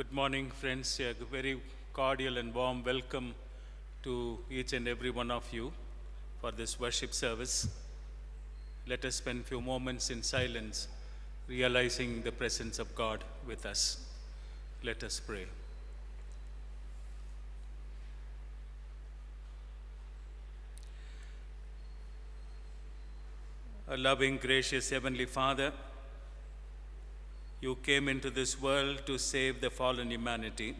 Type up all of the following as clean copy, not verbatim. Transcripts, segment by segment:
Good morning, friends. A very cordial and warm welcome to each and every one of you for this worship service. Let us spend a few moments in silence, realizing the presence of God with us. Let us pray. Our loving, gracious Heavenly Father, you came into this world to save the fallen humanity.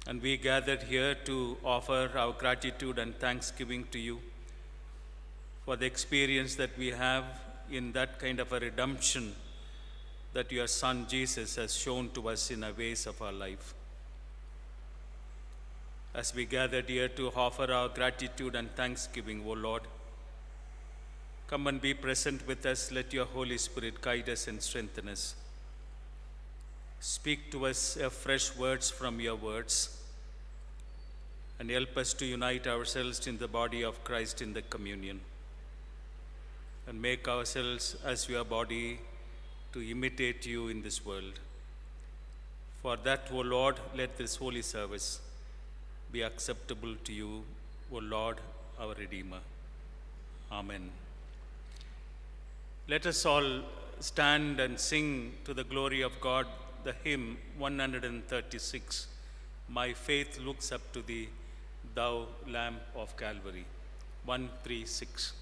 And we gathered here to offer our gratitude and thanksgiving to you for the experience that we have in that kind of a redemption that your Son Jesus has shown to us in the ways of our life. As we gathered here to offer our gratitude and thanksgiving, O Lord, come and be present with us. Let your Holy Spirit guide us and strengthen us. Speak to us fresh words from your words and help us to unite ourselves in the body of Christ in the communion and make ourselves as your body to imitate you in this world. For that, O Lord, let this holy service be acceptable to you, O Lord, our Redeemer. Amen. Let us all stand and sing to the glory of God the hymn 136, My Faith Looks Up to Thee, Thou Lamb of Calvary. 136.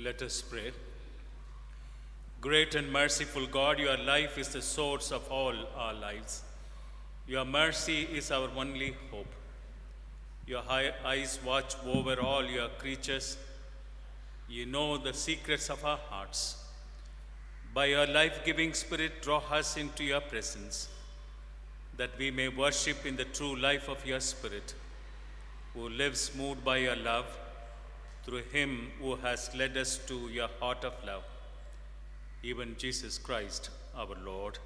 Let us pray. Great and merciful God, your life is the source of all our lives. Your mercy is our only hope. Your high eyes watch over all your creatures. You know the secrets of our hearts. By your life-giving Spirit, draw us into your presence, that we may worship in the true life of your Spirit, who lives moved by your love, through him who has led us to your heart of love, even Jesus Christ, our Lord.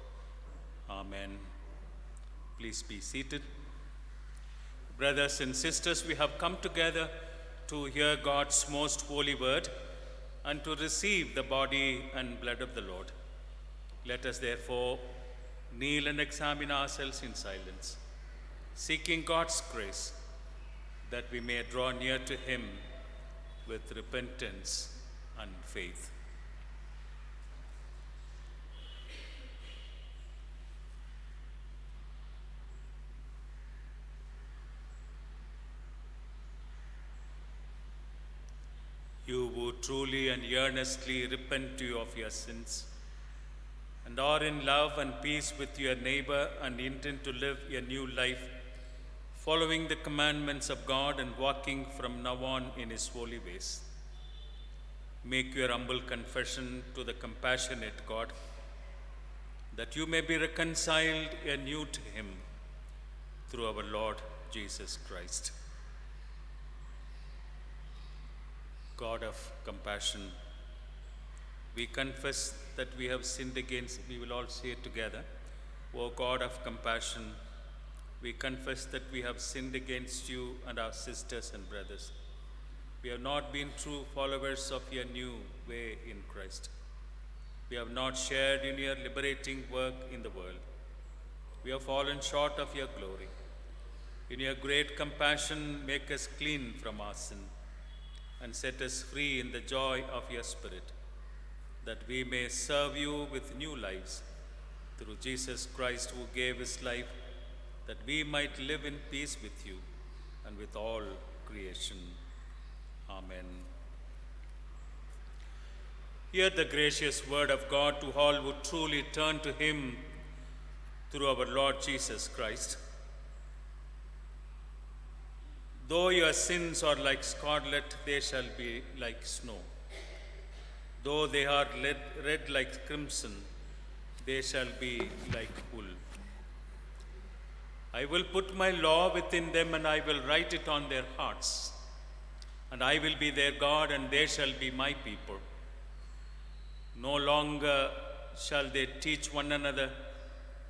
Amen. Please be seated. Brothers and sisters, we have come together to hear God's most holy word and to receive the body and blood of the Lord. Let us therefore kneel and examine ourselves in silence, seeking God's grace, that we may draw near to him with repentance and faith. You who truly and earnestly repent of your sins and are in love and peace with your neighbor and intend to live a new life, following the commandments of God and walking from now on in his holy ways. Make your humble confession to the compassionate God, that you may be reconciled anew to him through our Lord Jesus Christ. God of compassion, we confess that we have sinned against, we will all say it together. O God of compassion, we confess that we have sinned against you and our sisters and brothers. We have not been true followers of your new way in Christ. We have not shared in your liberating work in the world. We have fallen short of your glory. In your great compassion, make us clean from our sin and set us free in the joy of your Spirit, that we may serve you with new lives through Jesus Christ, who gave his life, that we might live in peace with you and with all creation. Amen. Hear the gracious word of God to all who truly turn to him through our Lord Jesus Christ. Though your sins are like scarlet, they shall be like snow. Though they are red like crimson, they shall be like wool. I will put my law within them, and I will write it on their hearts. And I will be their God, and they shall be my people. No longer shall they teach one another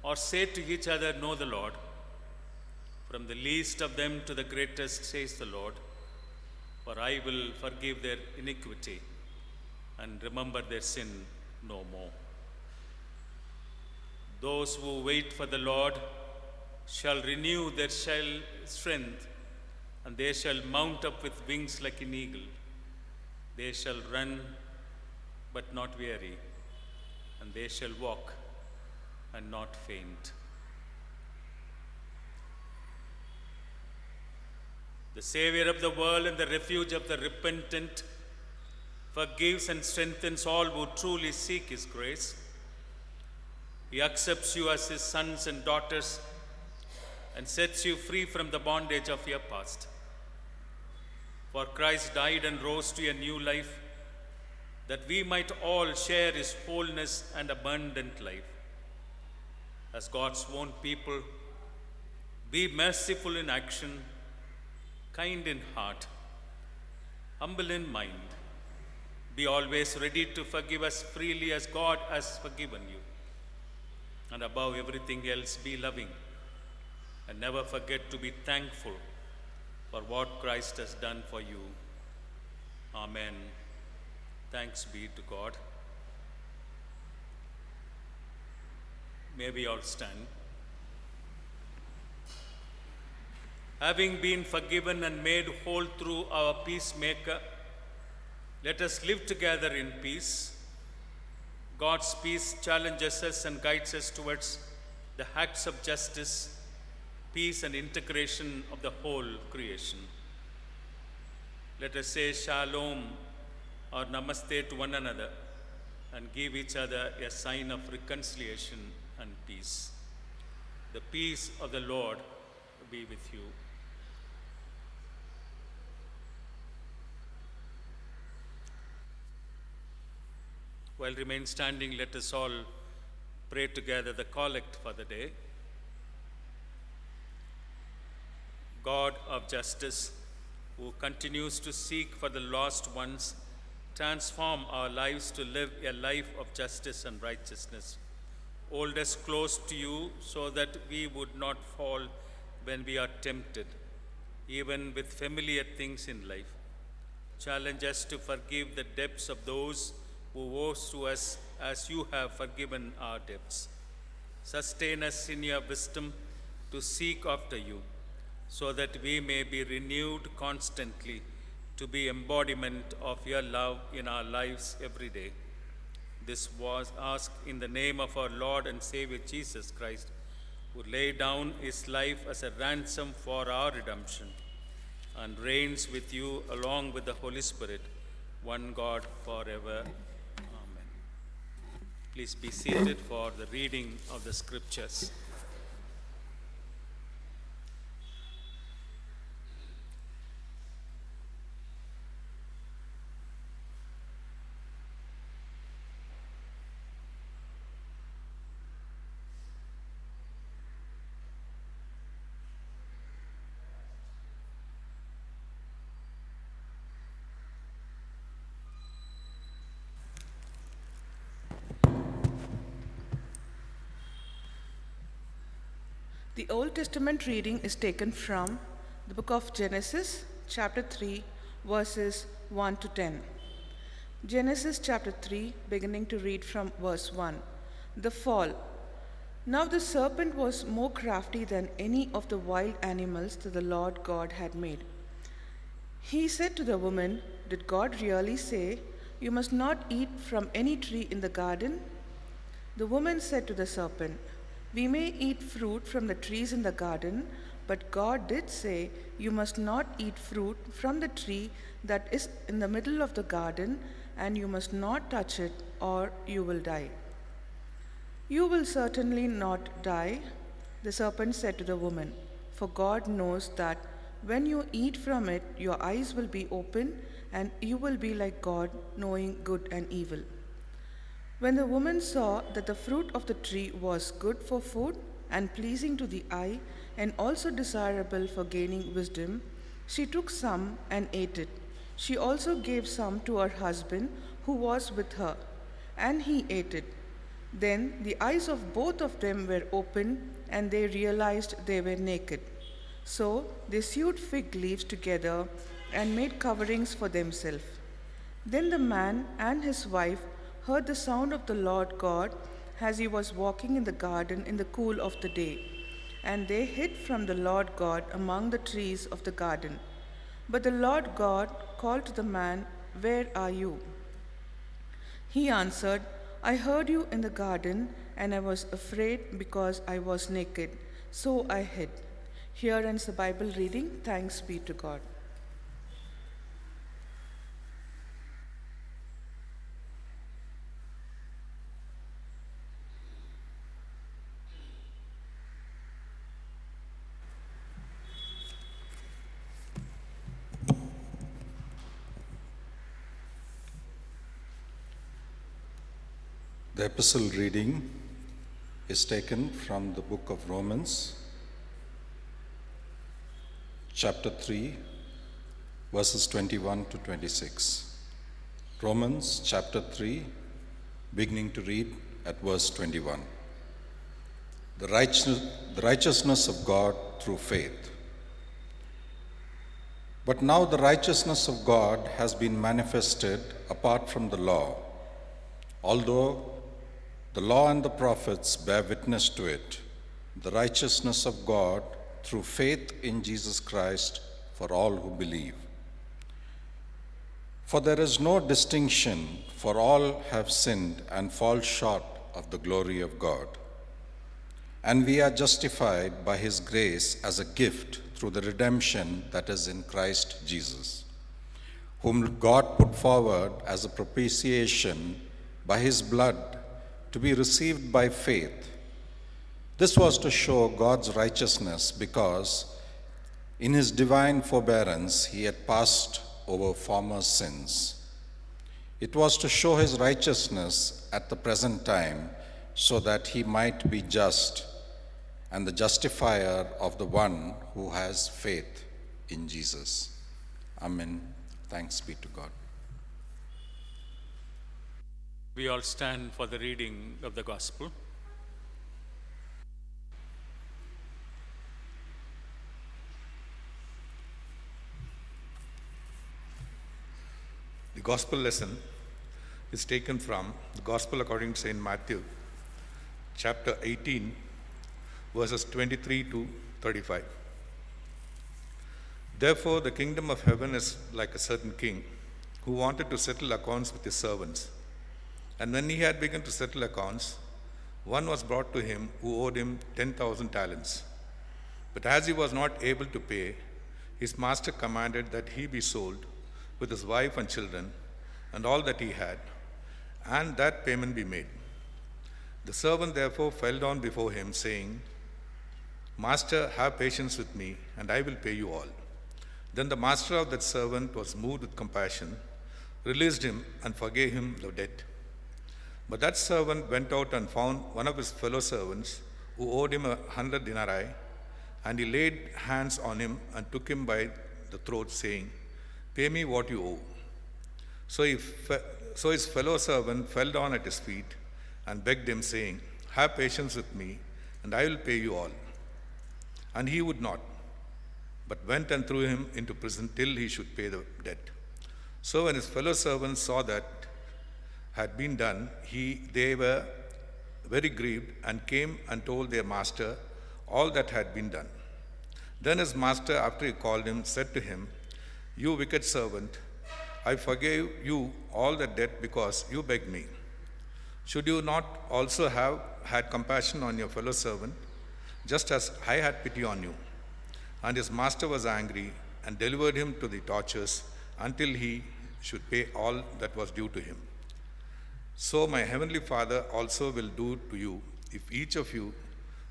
or say to each other, know the Lord. From the least of them to the greatest, says the Lord, for I will forgive their iniquity and remember their sin no more. Those who wait for the Lord shall renew their strength, and they shall mount up with wings like an eagle. They shall run but not weary, and they shall walk and not faint. The Savior of the world and the refuge of the repentant forgives and strengthens all who truly seek his grace. He accepts you as his sons and daughters and sets you free from the bondage of your past. For Christ died and rose to a new life, that we might all share his wholeness and abundant life. As God's own people, be merciful in action, kind in heart, humble in mind. Be always ready to forgive us freely as God has forgiven you. And above everything else, be loving and never forget to be thankful for what Christ has done for you. Amen. Thanks be to God. May we all stand. Having been forgiven and made whole through our peacemaker, let us live together in peace. God's peace challenges us and guides us towards the acts of justice, peace, and integration of the whole creation. Let us say Shalom or namaste to one another and give each other a sign of reconciliation and peace. The peace of the Lord be with you. While remain standing, let us all pray together the collect for the day. God of justice, who continues to seek for the lost ones, transform our lives to live a life of justice and righteousness. Hold us close to you so that we would not fall when we are tempted, even with familiar things in life. Challenge us to forgive the debts of those who owe to us as you have forgiven our debts. Sustain us in your wisdom to seek after you, so that we may be renewed constantly to be embodiment of your love in our lives every day. This was asked in the name of our Lord and Savior Jesus Christ, who laid down his life as a ransom for our redemption and reigns with you along with the Holy Spirit, one God forever. Amen. Please be seated for the reading of the scriptures. The Old Testament reading is taken from the book of Genesis, chapter 3, verses 1 to 10. Genesis chapter 3, beginning to read from verse 1. The fall. Now the serpent was more crafty than any of the wild animals that the Lord God had made. He said to the woman, "Did God really say, 'You must not eat from any tree in the garden'?" The woman said to the serpent, "We may eat fruit from the trees in the garden, but God did say, 'You must not eat fruit from the tree that is in the middle of the garden, and you must not touch it, or you will die.'" "You will certainly not die," the serpent said to the woman, "for God knows that when you eat from it, your eyes will be open, and you will be like God, knowing good and evil." When the woman saw that the fruit of the tree was good for food and pleasing to the eye and also desirable for gaining wisdom, she took some and ate it. She also gave some to her husband who was with her, and he ate it. Then the eyes of both of them were opened, and they realized they were naked. So they sewed fig leaves together and made coverings for themselves. Then the man and his wife heard the sound of the Lord God as he was walking in the garden in the cool of the day, and they hid from the Lord God among the trees of the garden. But the Lord God called to the man, "Where are you?" He answered, "I heard you in the garden, and I was afraid because I was naked, so I hid." Here ends the Bible reading. Thanks be to God. The epistle reading is taken from the book of Romans, chapter 3, verses 21 to 26. Romans chapter 3, beginning to read at verse 21. The righteousness of God through faith. But now the righteousness of God has been manifested apart from the law, although the law and the prophets bear witness to it, the righteousness of God through faith in Jesus Christ for all who believe. For there is no distinction, for all have sinned and fall short of the glory of God. And we are justified by his grace as a gift through the redemption that is in Christ Jesus, whom God put forward as a propitiation by his blood to be received by faith. This was to show God's righteousness because in his divine forbearance he had passed over former sins. It was to show his righteousness at the present time so that he might be just and the justifier of the one who has faith in Jesus. Amen. Thanks be to God. We all stand for the reading of the Gospel. The Gospel lesson is taken from the Gospel according to St. Matthew, chapter 18, verses 23 to 35. Therefore, the kingdom of heaven is like a certain king who wanted to settle accounts with his servants. And when he had begun to settle accounts, one was brought to him who owed him 10,000 talents. But as he was not able to pay, his master commanded that he be sold with his wife and children and all that he had, and that payment be made. The servant therefore fell down before him, saying, Master, have patience with me, and I will pay you all. Then the master of that servant was moved with compassion, released him, and forgave him the debt. But that servant went out and found one of his fellow servants who owed him 100 denarii, and he laid hands on him and took him by the throat, saying, Pay me what you owe. So his fellow servant fell down at his feet and begged him, saying, Have patience with me, and I will pay you all. And he would not, but went and threw him into prison till he should pay the debt. So when his fellow servants saw that had been done, they were very grieved and came and told their master all that had been done. Then his master, after he called him, said to him, You wicked servant, I forgave you all the debt because you begged me. Should you not also have had compassion on your fellow servant, just as I had pity on you? And his master was angry and delivered him to the torturers until he should pay all that was due to him. So my heavenly Father also will do to you if each of you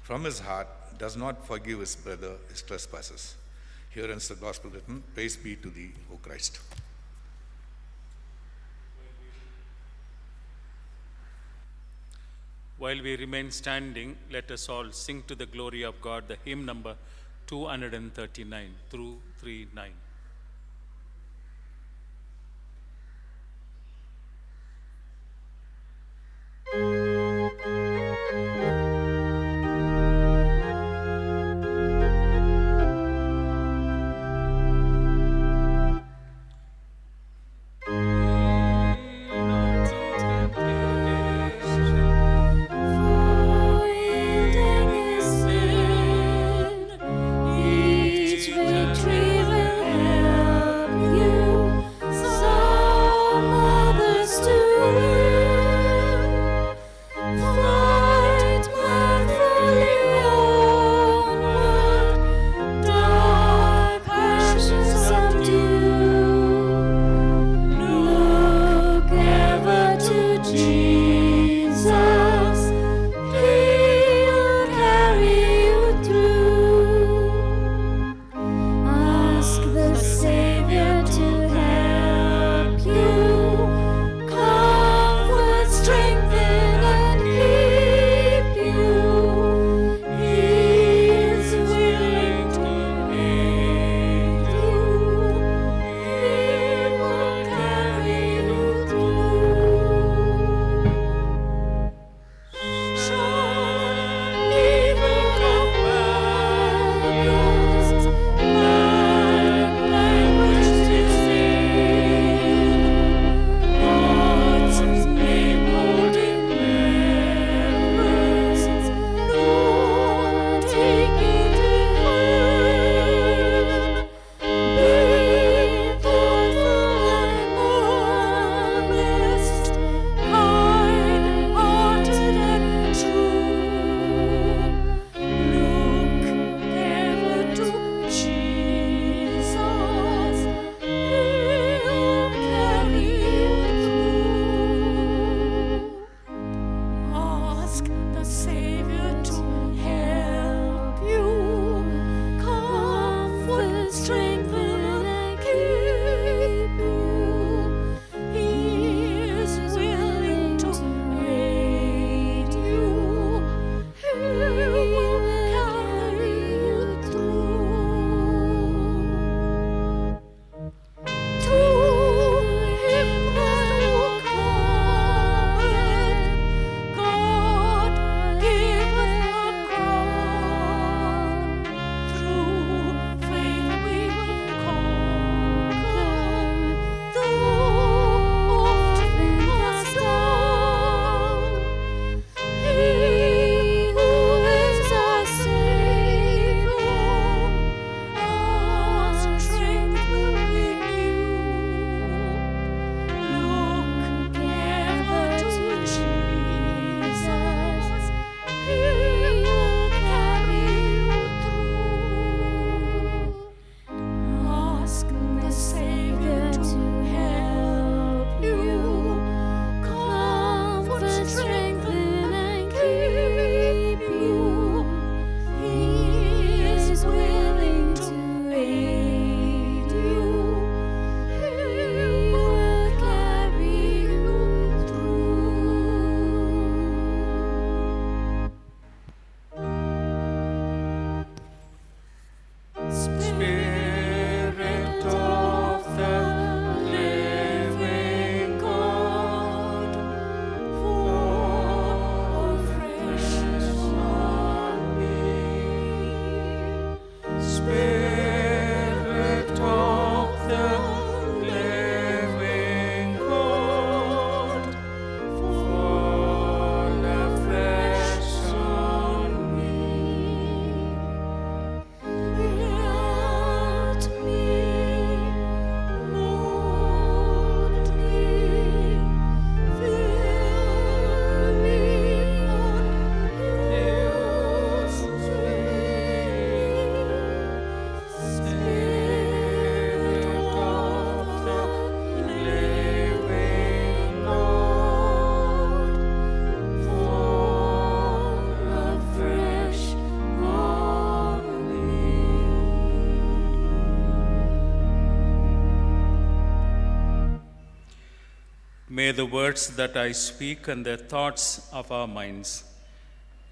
from his heart does not forgive his brother his trespasses. Here ends the gospel written. Praise be to thee, O Christ. While we remain standing, let us all sing to the glory of God the hymn number 239 through 39. Some others to win. May the words that I speak and the thoughts of our minds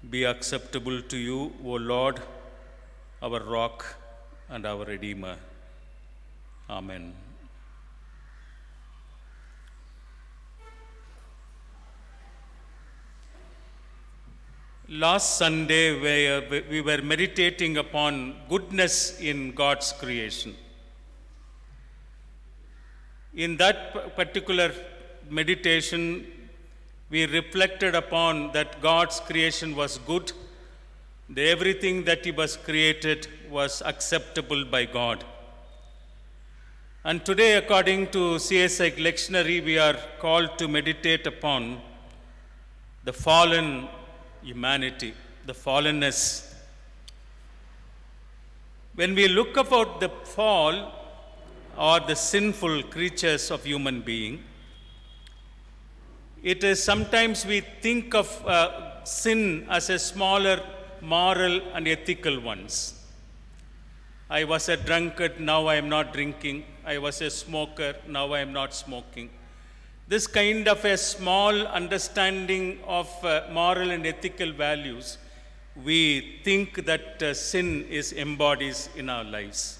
be acceptable to you, O Lord, our rock and our Redeemer. Amen. Last Sunday, we were meditating upon goodness in God's creation. In that particular meditation, we reflected upon that God's creation was good. Everything that He was created was acceptable by God. And today, according to CSI lectionary, we are called to meditate upon the fallen humanity, the fallenness. When we look about the fall or the sinful creatures of human being, it is sometimes we think of sin as a smaller moral and ethical ones. I was a drunkard, now I am not drinking. I was a smoker, now I am not smoking. This kind of a small understanding of moral and ethical values, we think that sin is embodied in our lives.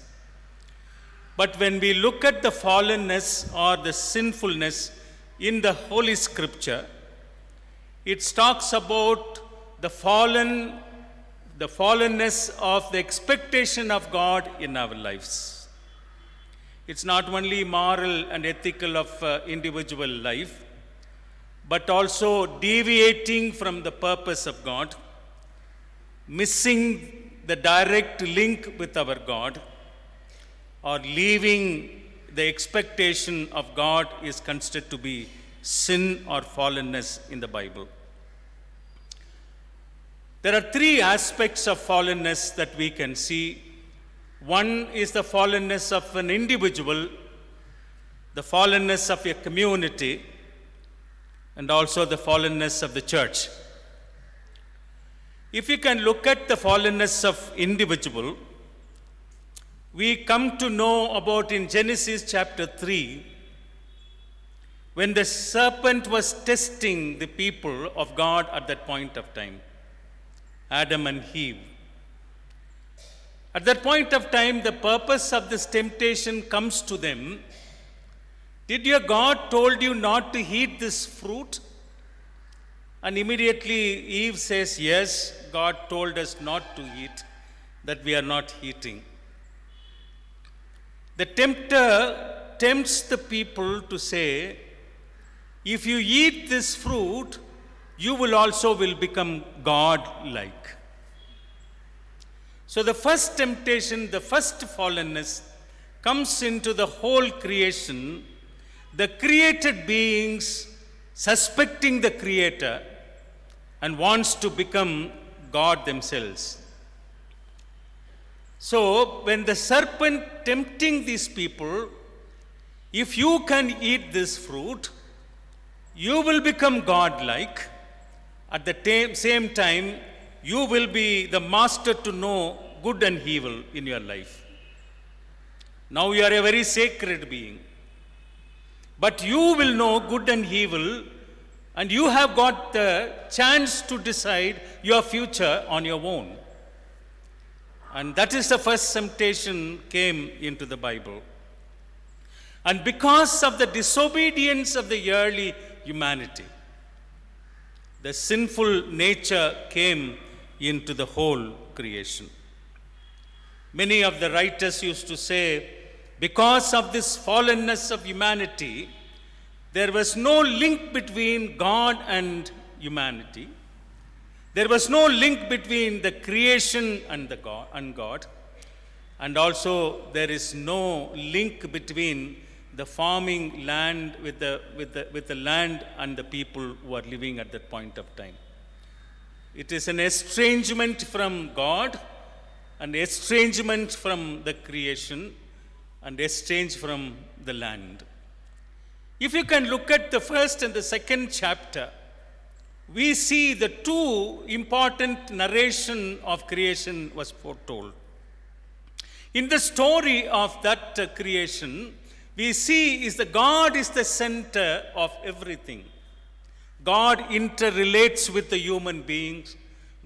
But when we look at the fallenness or the sinfulness in the Holy Scripture, it talks about the fallenness of the expectation of God in our lives. It's not only moral and ethical of individual life, but also deviating from the purpose of God, missing the direct link with our God, or leaving the expectation of God is considered to be sin or fallenness in the Bible. There are three aspects of fallenness that we can see. One is the fallenness of an individual, the fallenness of a community, and also the fallenness of the church. If you can look at the fallenness of individual, we come to know about in Genesis chapter 3, when the serpent was testing the people of God at that point of time, Adam and Eve. At that point of time, the purpose of this temptation comes to them. Did your God told you not to eat this fruit? And immediately Eve says, yes, God told us not to eat, that we are not eating. The tempter tempts the people to say, if you eat this fruit, you will also become God-like. So the first temptation, the first fallenness comes into the whole creation, the created beings suspecting the Creator and wants to become God themselves. So when the serpent tempting these people, if you can eat this fruit, you will become God-like. At the same time, you will be the master to know good and evil in your life. Now you are a very sacred being. But you will know good and evil, and you have got the chance to decide your future on your own. And that is the first temptation came into the Bible. And because of the disobedience of the early humanity, the sinful nature came into the whole creation. Many of the writers used to say, because of this fallenness of humanity, there was no link between God and humanity. There was no link between the creation and God. And also there is no link between the farming land with the land and the people who are living at that point of time. It is an estrangement from God, an estrangement from the creation, and exchange from the land. If you can look at the first and the second chapter, we see the two important narration of creation was foretold. In the story of that creation, we see is that God is the center of everything. God interrelates with the human beings.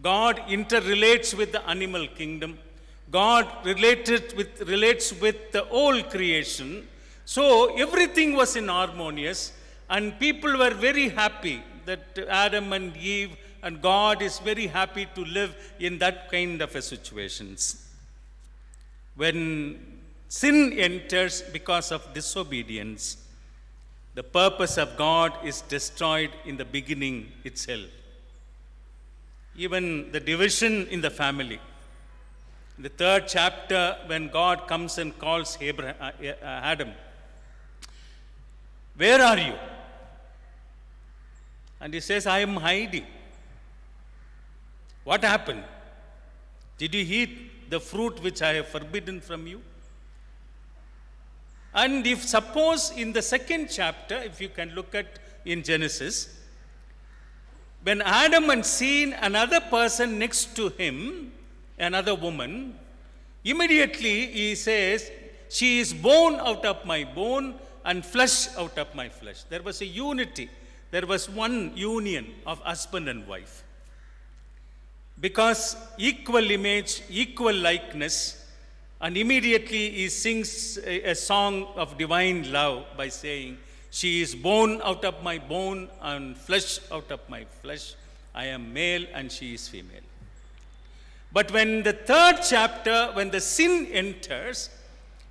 God interrelates with the animal kingdom. God relates with the whole creation. So everything was in harmonious, and people were very happy that Adam and Eve and God is very happy to live in that kind of a situations. When sin enters because of disobedience, the purpose of God is destroyed in the beginning itself. Even the division in the family. In the 3rd chapter, when God comes and calls Adam, "Where are you?" And he says, "I am hiding." What happened? Did you eat the fruit which I have forbidden from you? And if suppose in the 2nd chapter, if you can look at in Genesis, when Adam had seen another person next to him, another woman, immediately he says, "She is bone out of my bone and flesh out of my flesh." There was a unity. There was one union of husband and wife. Because equal image, equal likeness, and immediately he sings a song of divine love by saying, "She is bone out of my bone and flesh out of my flesh. I am male and she is female." But when the 3rd chapter, when the sin enters,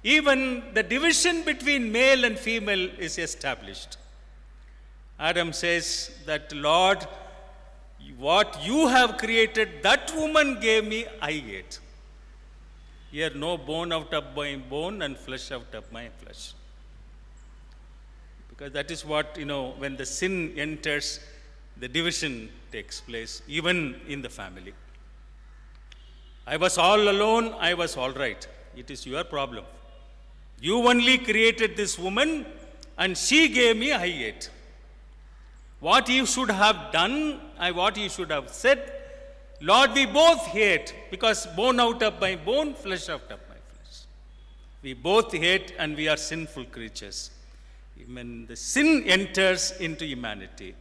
even the division between male and female is established. Adam says that, "Lord, what you have created, that woman gave me, I ate. Here no bone out of my bone and flesh out of my flesh." Because that is what, when the sin enters, the division takes place, even in the family. I was all alone, I was all right. It is your problem. You only created this woman and she gave me, I ate. What you should have done, what you should have said, "Lord, we both hate, because bone out of my bone, flesh out of my flesh." We both hate and we are sinful creatures. When the sin enters into humanity,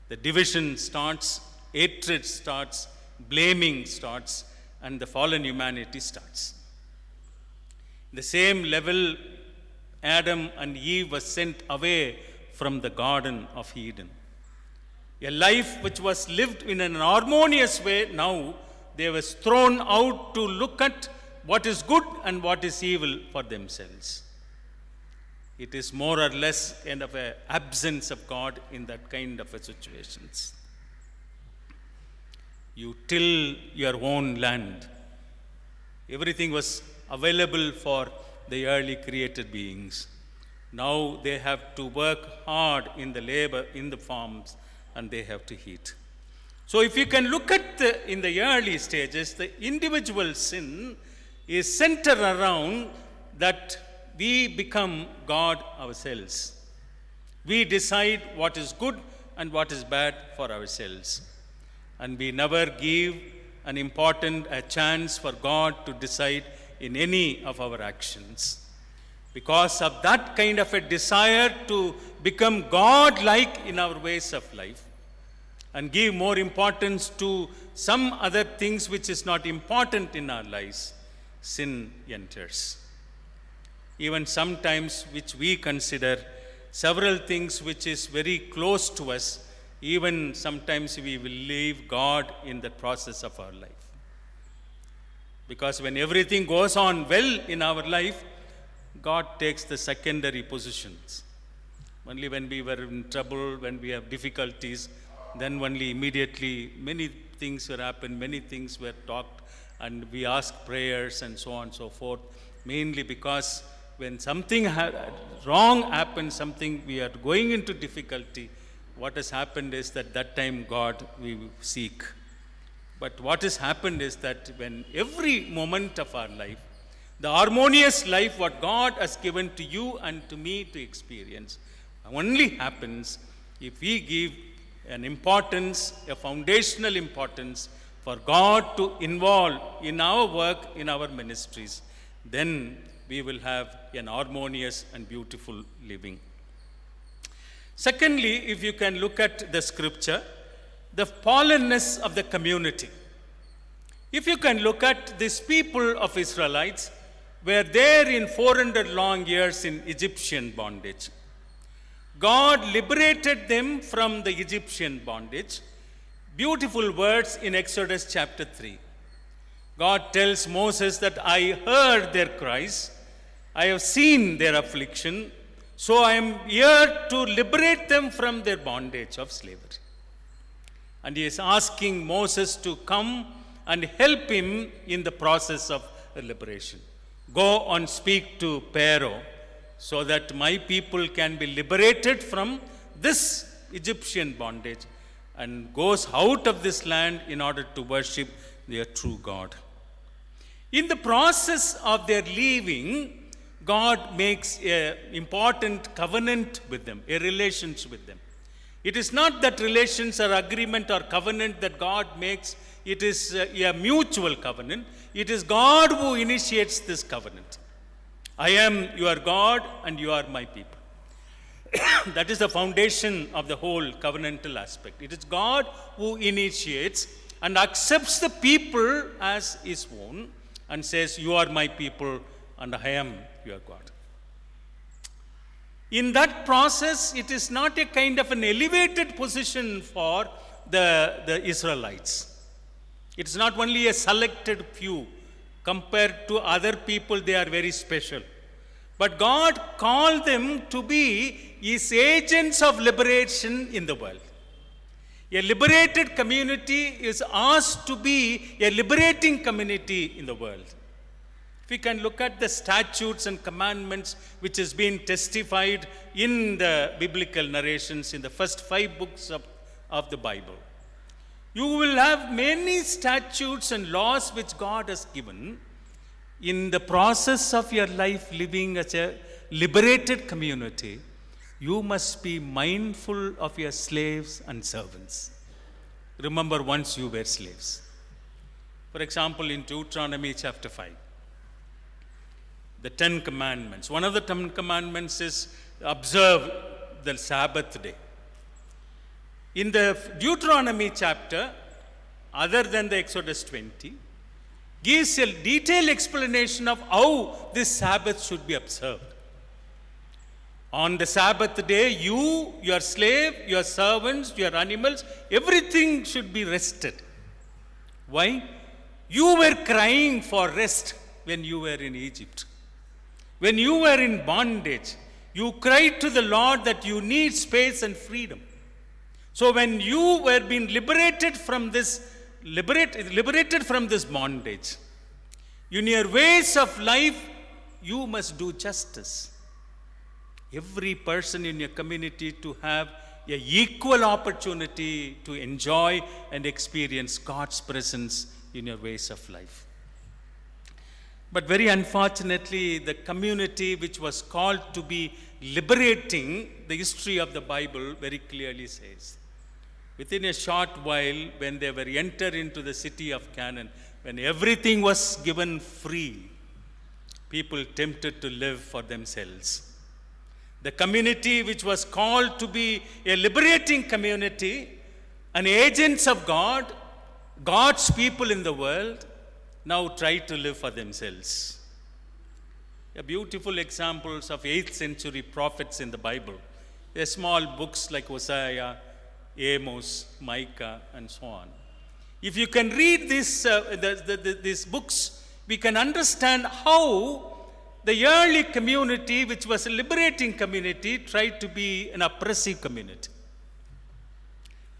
the division starts, hatred starts, blaming starts, and the fallen humanity starts. The same level, Adam and Eve were sent away from the Garden of Eden. A life which was lived in an harmonious way, now they were thrown out to look at what is good and what is evil for themselves. It is more or less kind of an absence of God in that kind of a situations. You till your own land. Everything was available for the early created beings. Now they have to work hard in the labor, in the farms, and they have to eat. So if you can look at in the early stages, the individual sin is centered around that we become God ourselves. We decide what is good and what is bad for ourselves. And we never give a chance for God to decide in any of our actions. Because of that kind of a desire to become God-like in our ways of life and give more importance to some other things which is not important in our lives, sin enters. Even sometimes which we consider several things which is very close to us, even sometimes we will leave God in the process of our life. Because when everything goes on well in our life, God takes the secondary positions. Only when we were in trouble, when we have difficulties, then only immediately many things will happen, many things were talked, and we ask prayers and so on and so forth. Mainly because when something wrong happens, something we are going into difficulty, what has happened is that time God we seek. But what has happened is that when every moment of our life, the harmonious life what God has given to you and to me to experience, only happens if we give an importance, a foundational importance for God to involve in our work, in our ministries. Then we will have an harmonious and beautiful living. Secondly, if you can look at the scripture, the fallenness of the community. If you can look at these people of Israelites, were there in 400 long years in Egyptian bondage. God liberated them from the Egyptian bondage. Beautiful words in Exodus chapter 3. God tells Moses that I heard their cries, I have seen their affliction, so I am here to liberate them from their bondage of slavery. And he is asking Moses to come and help him in the process of liberation. Go and speak to Pharaoh so that my people can be liberated from this Egyptian bondage and goes out of this land in order to worship their true God. In the process of their leaving, God makes an important covenant with them, a relationship with them. It is not that relations or agreement or covenant that God makes. It is a mutual covenant. It is God who initiates this covenant. I am your God and you are my people. That is the foundation of the whole covenantal aspect. It is God who initiates and accepts the people as his own and says, you are my people and I am your God. In that process, it is not a kind of an elevated position for the Israelites. It's not only a selected few. Compared to other people, they are very special. But God called them to be his agents of liberation in the world. A liberated community is asked to be a liberating community in the world. If we can look at the statutes and commandments which has been testified in the biblical narrations in the first 5 books of the Bible, you will have many statutes and laws which God has given. In the process of your life living as a liberated community, you must be mindful of your slaves and servants. Remember, once you were slaves. For example, in Deuteronomy chapter 5, the 10 commandments. One of the 10 commandments is observe the Sabbath day. In the Deuteronomy chapter, other than the Exodus 20, gives a detailed explanation of how this Sabbath should be observed. On the Sabbath day, you, your slave, your servants, your animals, everything should be rested. Why? You were crying for rest when you were in Egypt. When you were in bondage, you cried to the Lord that you need space and freedom. So when you were being liberated from this bondage, in your ways of life, you must do justice. Every person in your community to have an equal opportunity to enjoy and experience God's presence in your ways of life. But very unfortunately, the community which was called to be liberating, the history of the Bible very clearly says, within a short while, when they were entered into the city of Canaan, when everything was given free, people tempted to live for themselves. The community which was called to be a liberating community, and agents of God, God's people in the world, now try to live for themselves. A beautiful examples of 8th century prophets in the Bible. They're small books like Hosea, Amos, Micah, and so on. If you can read these books, we can understand how the early community, which was a liberating community, tried to be an oppressive community.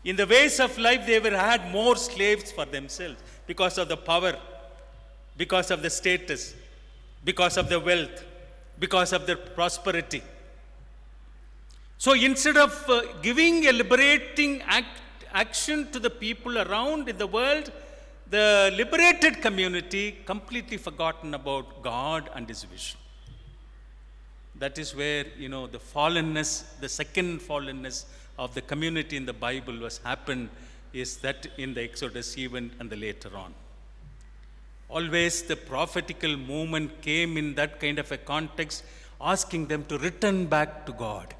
In the ways of life, they had more slaves for themselves because of the power, because of the status, because of the wealth, because of their prosperity. So instead of giving a liberating action to the people around in the world, the liberated community completely forgotten about God and his vision. That is where, the fallenness, the second fallenness of the community in the Bible was happened, is that in the Exodus even and the later on. Always the prophetical movement came in that kind of a context, asking them to return back to God,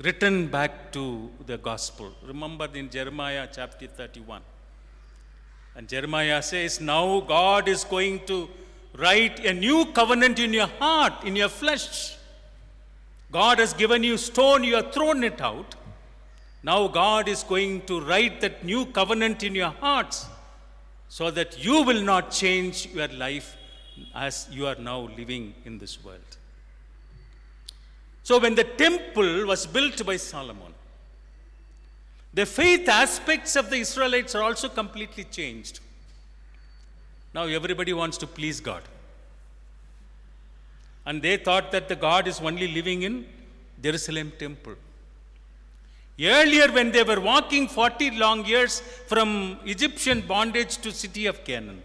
return back to the gospel. Remember in Jeremiah chapter 31. And Jeremiah says, now God is going to write a new covenant in your heart, in your flesh. God has given you stone, you have thrown it out. Now God is going to write that new covenant in your hearts so that you will not change your life as you are now living in this world. So when the temple was built by Solomon, the faith aspects of the Israelites are also completely changed. Now everybody wants to please God. And they thought that the God is only living in Jerusalem temple. Earlier, when they were walking 40 long years from Egyptian bondage to city of Canaan,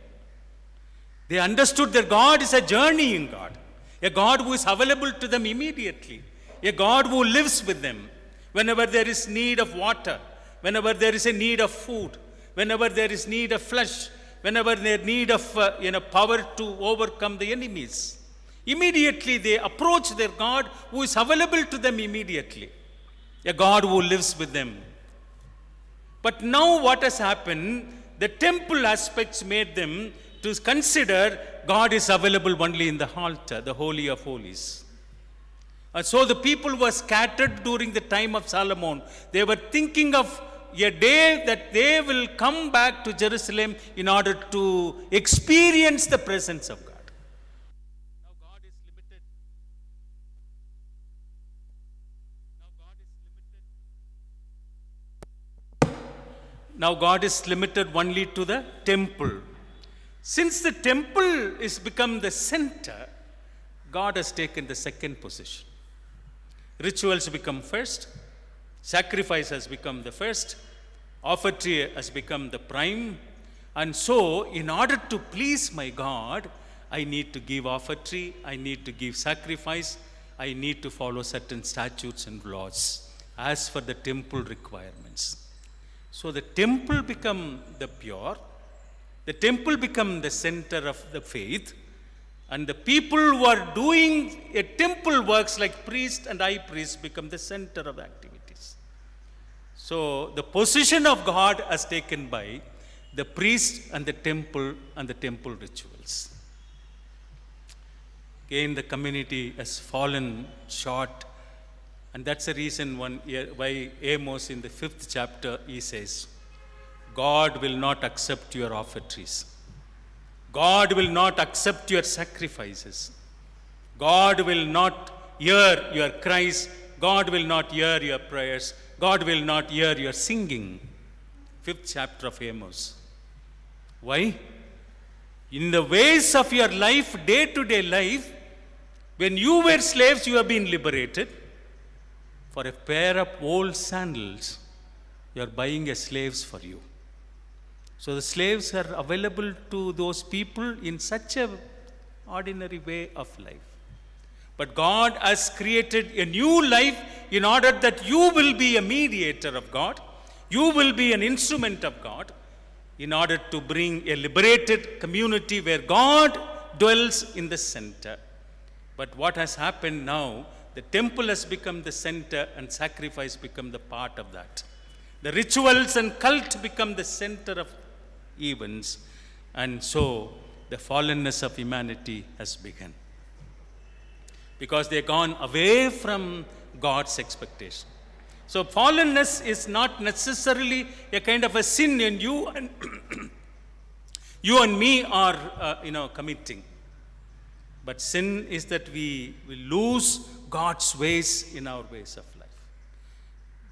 they understood that God is a journeying God, a God who is available to them immediately, a God who lives with them whenever there is need of water, whenever there is a need of food, whenever there is need of flesh, whenever there is need of power to overcome the enemies. Immediately they approach their God who is available to them immediately, a God who lives with them. But now what has happened, the temple aspects made them to consider God is available only in the altar, the Holy of Holies. And so the people were scattered during the time of Solomon. They were thinking of a day that they will come back to Jerusalem in order to experience the presence of God. Now God is limited only to the temple. Since the temple is become the center, God has taken the second position. Rituals become first, sacrifice has become the first, offertory has become the prime. And so, in order to please my God, I need to give offertory, I need to give sacrifice, I need to follow certain statutes and laws as for the temple requirements. So the temple become the pure, the temple become the center of the faith, and the people who are doing a temple works like priest and high priest become the center of activities. So the position of God is taken by the priest and the temple rituals. Again, the community has fallen short. And that's the reason why Amos in the 5th chapter, he says, God will not accept your offertories. God will not accept your sacrifices. God will not hear your cries. God will not hear your prayers. God will not hear your singing. 5th chapter of Amos. Why? In the ways of your life, day-to-day life, when you were slaves, you have been liberated. For a pair of old sandals, you are buying a slaves for you. So the slaves are available to those people in such a ordinary way of life. But God has created a new life in order that you will be a mediator of God. You will be an instrument of God in order to bring a liberated community where God dwells in the center. But what has happened now, the temple has become the center and sacrifice become the part of that. The rituals and cult become the center of events. And so the fallenness of humanity has begun. Because they've gone away from God's expectation. So fallenness is not necessarily a kind of a sin in you and you and me are committing. But sin is that we lose God's ways in our ways of life.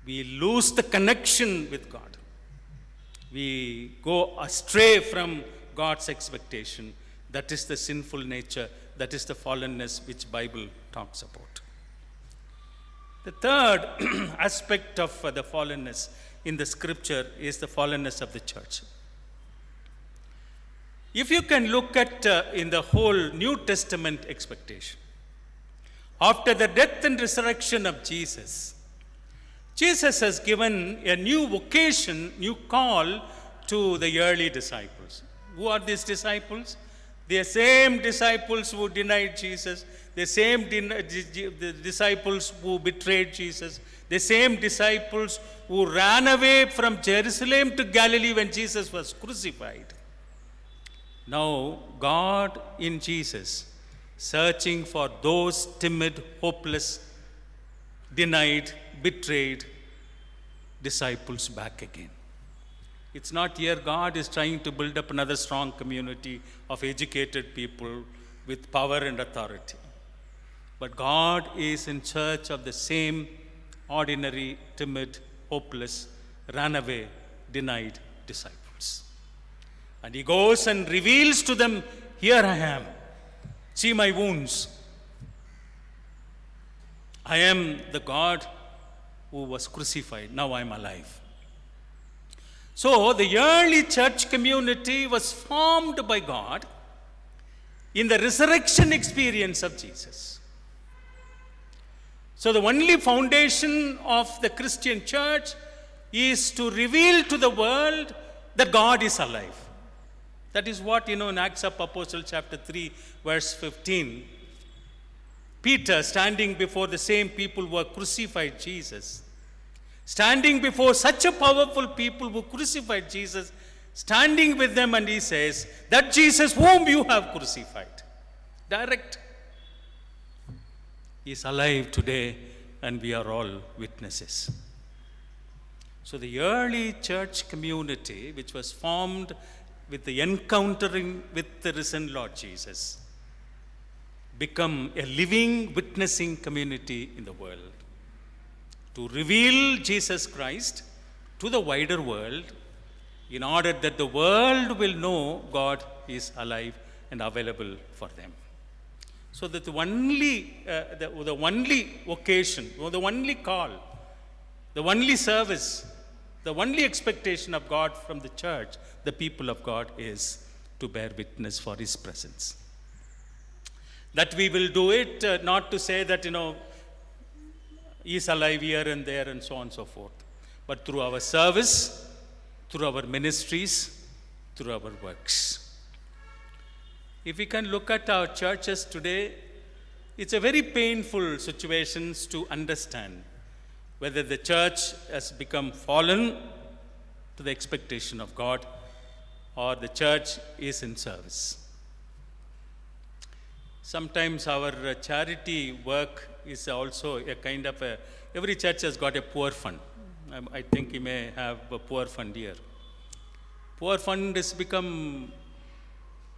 We lose the connection with God. We go astray from God's expectation. That is the sinful nature. That is the fallenness which Bible talks about. The third aspect of the fallenness in the scripture is the fallenness of the church. If you can look at in the whole New Testament expectation, after the death and resurrection of Jesus, Jesus has given a new vocation, new call to the early disciples. Who are these disciples? The same disciples who denied Jesus, the same the disciples who betrayed Jesus, the same disciples who ran away from Jerusalem to Galilee when Jesus was crucified. Now, God in Jesus, searching for those timid, hopeless, denied, betrayed disciples back again. It's not here God is trying to build up another strong community of educated people with power and authority. But God is in search of the same ordinary, timid, hopeless, runaway, denied disciples. And He goes and reveals to them, here I am. See my wounds. I am the God who was crucified. Now I am alive. So the early church community was formed by God in the resurrection experience of Jesus. So the only foundation of the Christian church is to reveal to the world that God is alive. That is what, in Acts of Apostles chapter 3, verse 15, Peter, standing before the same people who crucified Jesus, standing before such a powerful people who crucified Jesus, standing with them, and he says, that Jesus whom you have crucified, direct, is alive today, and we are all witnesses. So the early church community, which was formed with the encountering with the risen Lord Jesus, become a living, witnessing community in the world to reveal Jesus Christ to the wider world in order that the world will know God is alive and available for them. So that the only occasion, or the only call, the only service, the only expectation of God from the church, the people of God, is to bear witness for His presence. That we will do it not to say that, He is alive here and there and so on and so forth, but through our service, through our ministries, through our works. If we can look at our churches today, it's a very painful situation to understand whether the church has become fallen to the expectation of God or the church is in service. Sometimes our charity work is also a kind of every church has got a poor fund. I think you may have a poor fund here. Poor fund has become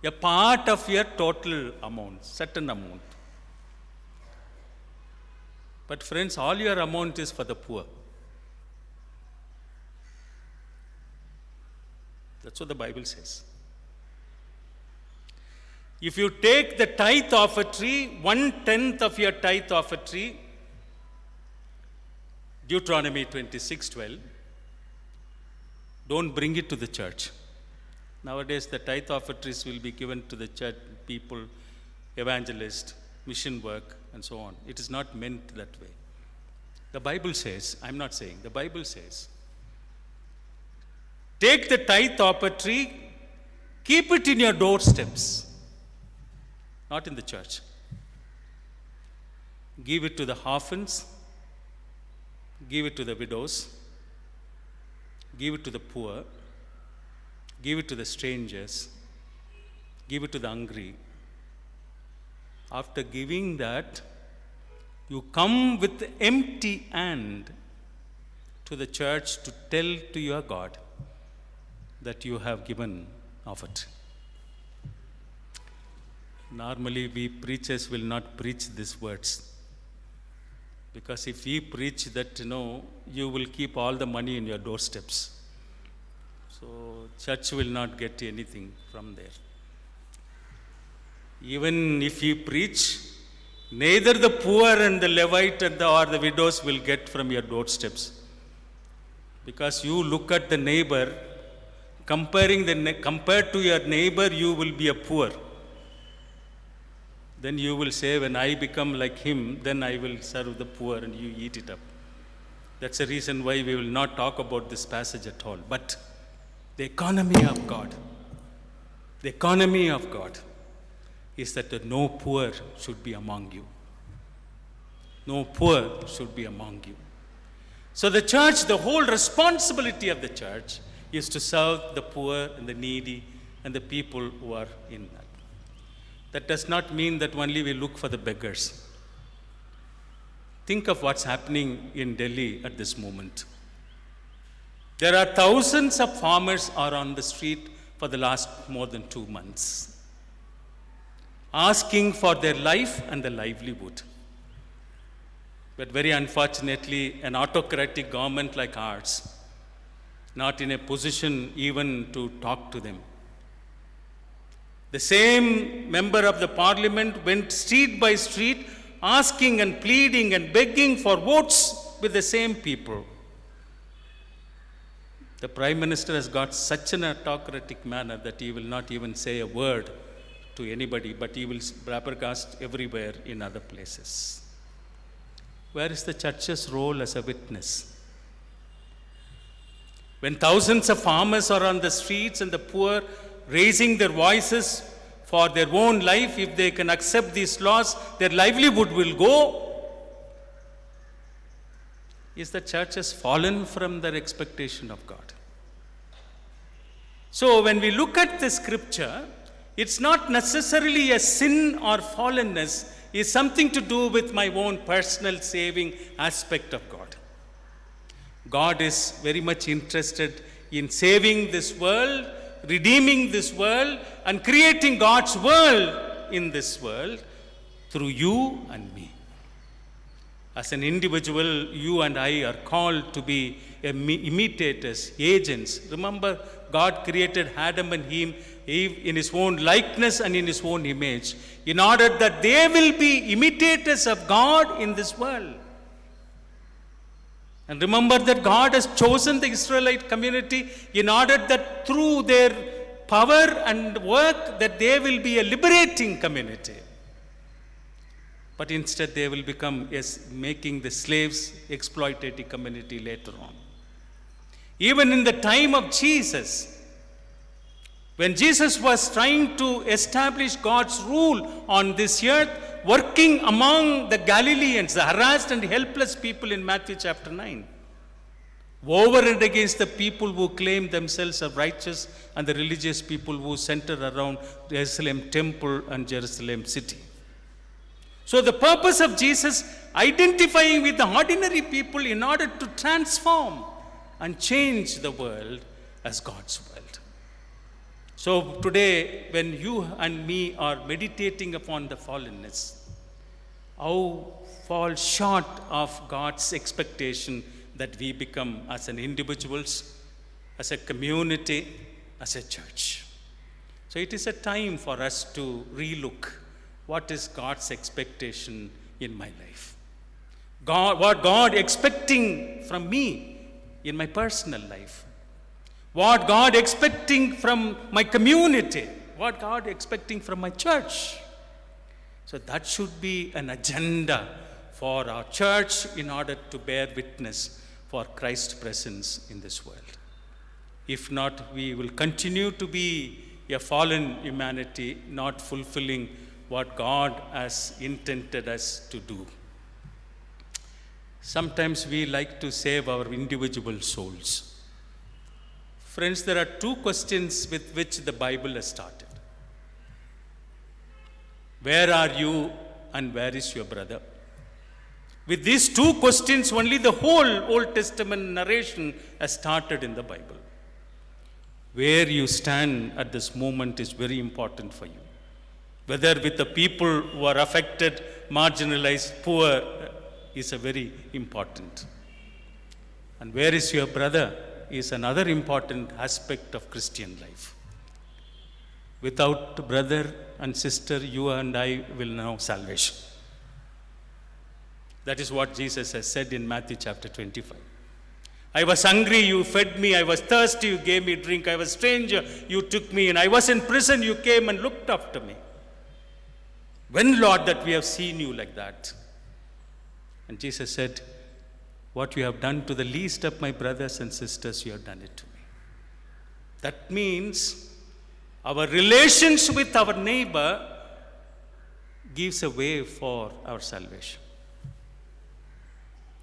a part of your total amount, certain amount. But friends, all your amount is for the poor. That's what the Bible says. If you take the tithe offertory, 1/10 of your tithe offertory, Deuteronomy 26:12, don't bring it to the church. Nowadays, the tithe offertories will be given to the church people, evangelists, mission work, and so on. It is not meant that way. The Bible says, I'm not saying, the Bible says, take the tithe offertory, keep it in your doorsteps, not in the church. Give it to the orphans, give it to the widows, give it to the poor, give it to the strangers, give it to the hungry. After giving that, you come with empty hand to the church to tell to your God that you have given of it. Normally, we preachers will not preach these words. Because if we preach that, you will keep all the money in your doorsteps. So, church will not get anything from there. Even if we preach, neither the poor and the Levite or the widows will get from your doorsteps. Because you look at the neighbor, compared to your neighbor, you will be a poor. Then you will say, when I become like him, then I will serve the poor and you eat it up. That's the reason why we will not talk about this passage at all. But the economy of God, The economy of God is that no poor should be among you. No poor should be among you. So the church, the whole responsibility of the church is to serve the poor and the needy and the people who are in that. That does not mean that only we look for the beggars. Think of what's happening in Delhi at this moment. There are thousands of farmers are on the street for the last more than 2 months, asking for their life and their livelihood. But very unfortunately, an autocratic government like ours, not in a position even to talk to them. The same member of the parliament went street by street asking and pleading and begging for votes with the same people. The Prime Minister has got such an autocratic manner that he will not even say a word to anybody, but he will broadcast everywhere in other places. Where is the church's role as a witness? When thousands of farmers are on the streets and the poor raising their voices for their own life, if they can accept these laws, their livelihood will go. Is the church has fallen from their expectation of God? So when we look at the scripture, it's not necessarily a sin or fallenness. It's something to do with my own personal saving aspect of God. God is very much interested in saving this world, redeeming this world, and creating God's world in this world through you and me. As an individual, you and I are called to be imitators, agents. Remember, God created Adam and Eve in his own likeness and in his own image, in order that they will be imitators of God in this world. And remember that God has chosen the Israelite community in order that through their power and work that they will be a liberating community. But instead they will become making the slaves exploitative community later on. Even in the time of Jesus, when Jesus was trying to establish God's rule on this earth, working among the Galileans, the harassed and helpless people in Matthew chapter 9, over and against the people who claim themselves are righteous and the religious people who center around Jerusalem temple and Jerusalem city. So the purpose of Jesus identifying with the ordinary people in order to transform and change the world as God's world. So today, when you and me are meditating upon the fallenness, how fall short of God's expectation that we become as an individuals, as a community, as a church. So it is a time for us to relook what is God's expectation in my life. What God expecting from me in my personal life. What God expecting from my community. What God expecting from my church. So that should be an agenda for our church in order to bear witness for Christ's presence in this world. If not, we will continue to be a fallen humanity, not fulfilling what God has intended us to do. Sometimes we like to save our individual souls. Friends, there are two questions with which the Bible has started. Where are you and where is your brother? With these two questions, only the whole Old Testament narration has started in the Bible. Where you stand at this moment is very important for you. Whether with the people who are affected, marginalized, poor, is a very important. And where is your brother is another important aspect of Christian life. Without brother and sister, you and I will know salvation. That is what Jesus has said in Matthew chapter 25. I was hungry, you fed me. I was thirsty, you gave me drink. I was a stranger, you took me in. I was in prison, you came and looked after me. When, Lord, that we have seen you like that? And Jesus said, what you have done to the least of my brothers and sisters, you have done it to me. That means Our relations with our neighbor gives a way for our salvation.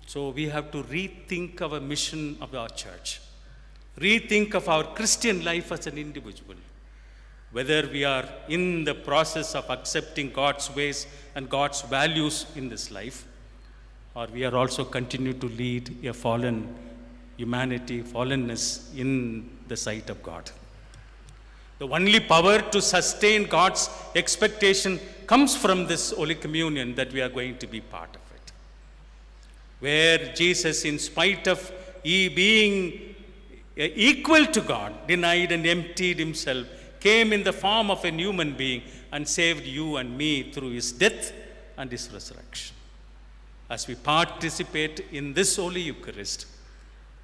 So we have to rethink our mission of our church, rethink of our Christian life as an individual, whether we are in the process of accepting God's ways and God's values in this life, or we are also continue to lead a fallen humanity, fallenness in the sight of God. The only power to sustain God's expectation comes from this Holy Communion that we are going to be part of it. Where Jesus, in spite of he being equal to God, denied and emptied himself, came in the form of a human being and saved you and me through his death and his resurrection. As we participate in this Holy Eucharist,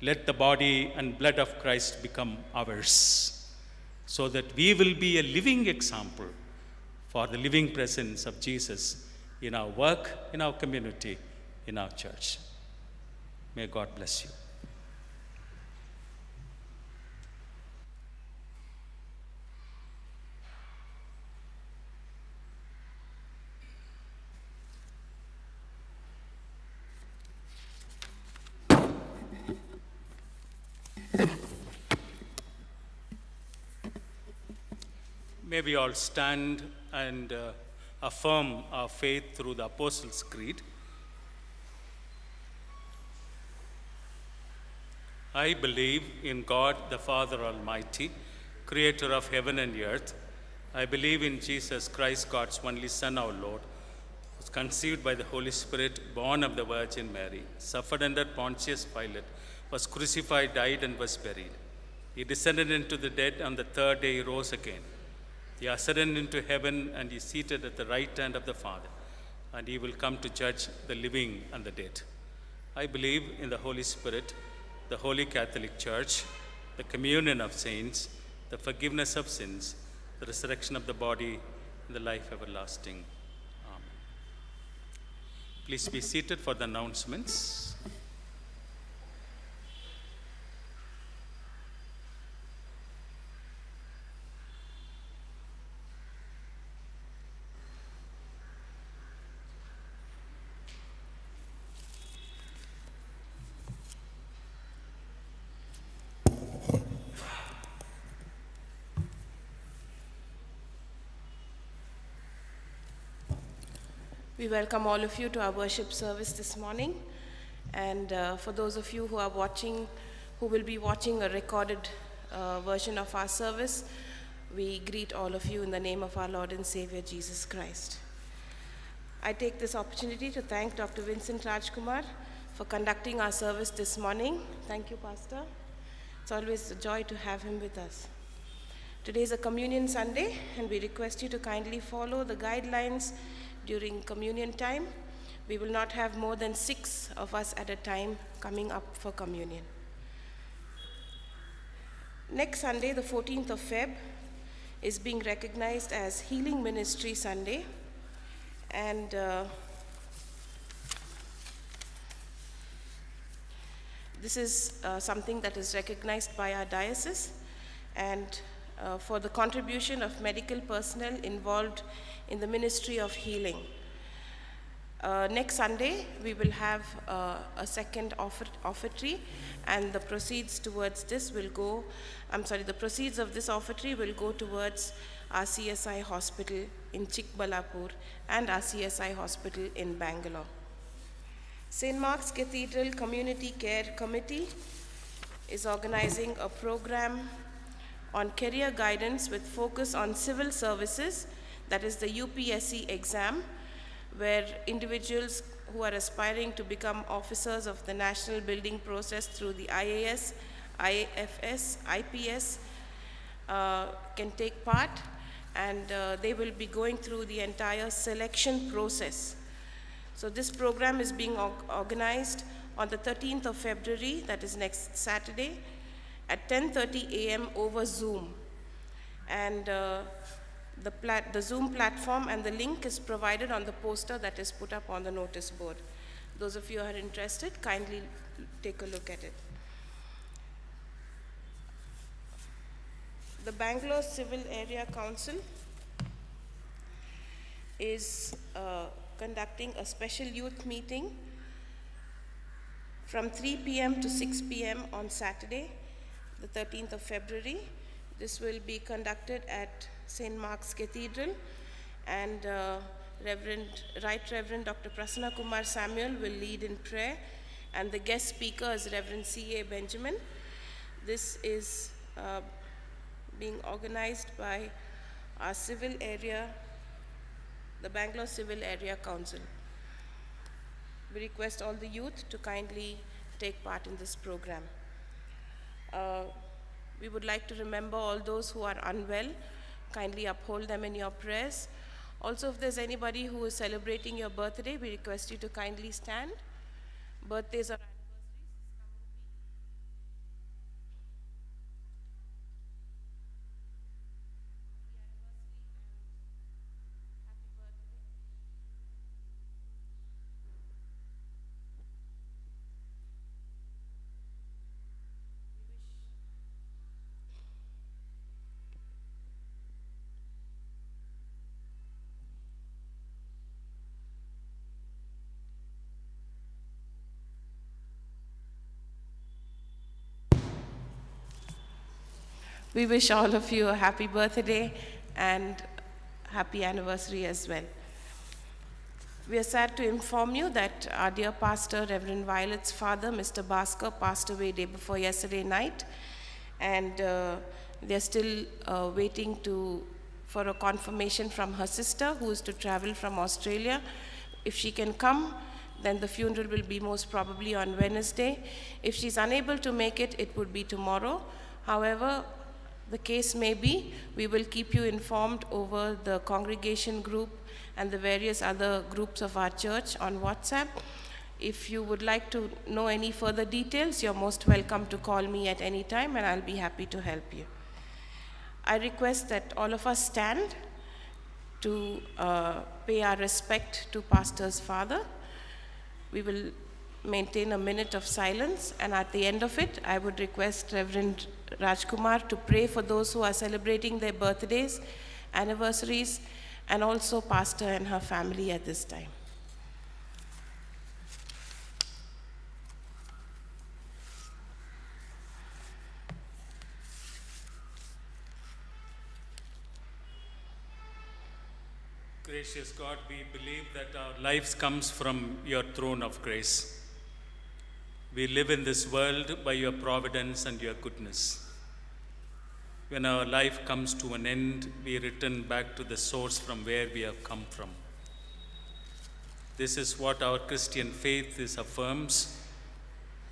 let the body and blood of Christ become ours, so that we will be a living example for the living presence of Jesus in our work, in our community, in our church. May God bless you. May we all stand and affirm our faith through the Apostles' Creed. I believe in God, the Father Almighty, creator of heaven and earth. I believe in Jesus Christ, God's only Son, our Lord, who was conceived by the Holy Spirit, born of the Virgin Mary, suffered under Pontius Pilate, was crucified, died, and was buried. He descended into the dead. On the third day he rose again. He ascended into heaven and is seated at the right hand of the Father, and he will come to judge the living and the dead. I believe in the Holy Spirit, the Holy Catholic Church, the communion of saints, the forgiveness of sins, the resurrection of the body, and the life everlasting. Amen. Please be seated for the announcements. We welcome all of you to our worship service this morning. And for those of you who are watching, who will be watching a recorded version of our service, we greet all of you in the name of our Lord and Savior, Jesus Christ. I take this opportunity to thank Dr. Vincent Rajkumar for conducting our service this morning. Thank you, Pastor. It's always a joy to have him with us. Today is a Communion Sunday, and we request you to kindly follow the guidelines during communion time. We will not have more than 6 of us at a time coming up for communion. Next Sunday, the 14th of Feb, is being recognized as Healing Ministry Sunday. And this is something that is recognized by our diocese, and for the contribution of medical personnel involved in the ministry of healing. Next Sunday, we will have a second offertory, and the proceeds towards this will go, the proceeds of this offertory will go towards our CSI hospital in Chikbalapur and our CSI hospital in Bangalore. St. Mark's Cathedral Community Care Committee is organizing a program on career guidance with focus on civil services, that is the UPSC exam, where individuals who are aspiring to become officers of the national building process through the IAS, IFS, IPS can take part, and they will be going through the entire selection process. So this program is being organized on the 13th of February, that is next Saturday, at 10:30 a.m. over Zoom. And the Zoom platform and the link is provided on the poster that is put up on the notice board. Those of you who are interested, kindly take a look at it. The Bangalore Civil Area Council is conducting a special youth meeting from 3 p.m. to 6 p.m. on Saturday, the 13th of February. This will be conducted at St. Mark's Cathedral, and Right Reverend Dr. Prasanna Kumar Samuel will lead in prayer, and the guest speaker is Reverend C.A. Benjamin. This is being organized by our civil area, the Bangalore Civil Area Council. We request all the youth to kindly take part in this program. We would like to remember all those who are unwell. Kindly uphold them in your prayers. Also, if there's anybody who is celebrating your birthday, we request you to kindly stand. Birthdays or we wish all of you a happy birthday and happy anniversary as well. We are sad to inform you that our dear pastor, Reverend Violet's father, Mr. Bhaskar, passed away day before yesterday night, and they're still waiting for a confirmation from her sister, who is to travel from Australia. If she can come, then the funeral will be most probably on Wednesday. If she's unable to make it, it would be tomorrow. However, the case may be, we will keep you informed over the congregation group and the various other groups of our church on WhatsApp. If you would like to know any further details, you're most welcome to call me at any time, and I'll be happy to help you. I request that all of us stand to pay our respect to Pastor's father. We will maintain a minute of silence, and at the end of it, I would request Reverend Rajkumar to pray for those who are celebrating their birthdays, anniversaries, and also Pastor and her family at this time. Gracious God, we believe that our lives comes from your throne of grace. We live in this world by your providence and your goodness. When our life comes to an end, we return back to the source from where we have come from. This is what our Christian faith affirms.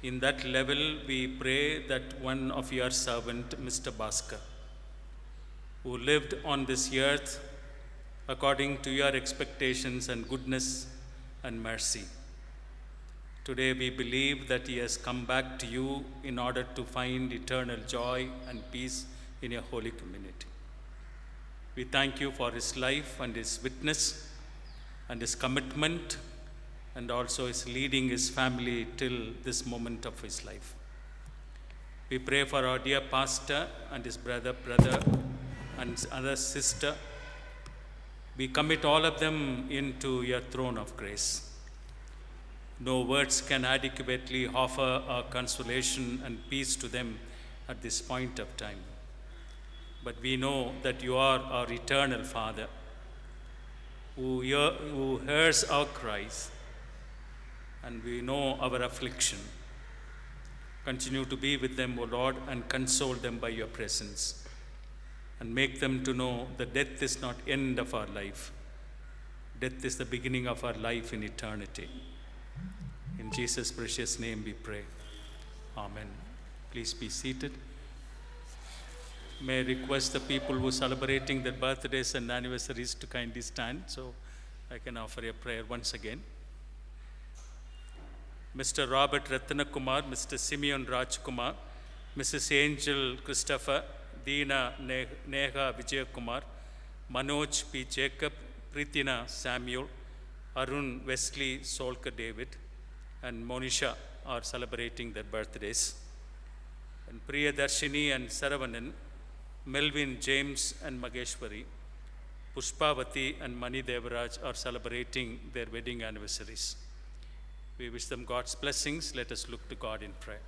In that level, we pray that one of your servant, Mr. Bhaskar, who lived on this earth according to your expectations and goodness and mercy, today we believe that he has come back to you in order to find eternal joy and peace in your holy community. We thank you for his life and his witness and his commitment, and also his leading his family till this moment of his life. We pray for our dear pastor and his brother and his other sister. We commit all of them into your throne of grace. No words can adequately offer our consolation and peace to them at this point of time. But we know that you are our eternal Father, who hears our cries, and we know our affliction. Continue to be with them, O Lord, and console them by your presence, and make them to know that death is not end of our life. Death is the beginning of our life in eternity. In Jesus' precious name we pray. Amen. Please be seated. May I request the people who are celebrating their birthdays and anniversaries to kindly stand so I can offer a prayer once again. Mr. Robert Ratanakumar, Mr. Simeon Rajkumar, Mrs. Angel Christopher, Deena Neha Vijayakumar, Manoj P. Jacob, Prithina Samuel, Arun Wesley Solka David, and Monisha are celebrating their birthdays. And Priyadarshini and Saravanan, Melvin, James, and Mageshwari, Pushpavati, and Mani Devaraj are celebrating their wedding anniversaries. We wish them God's blessings. Let us look to God in prayer.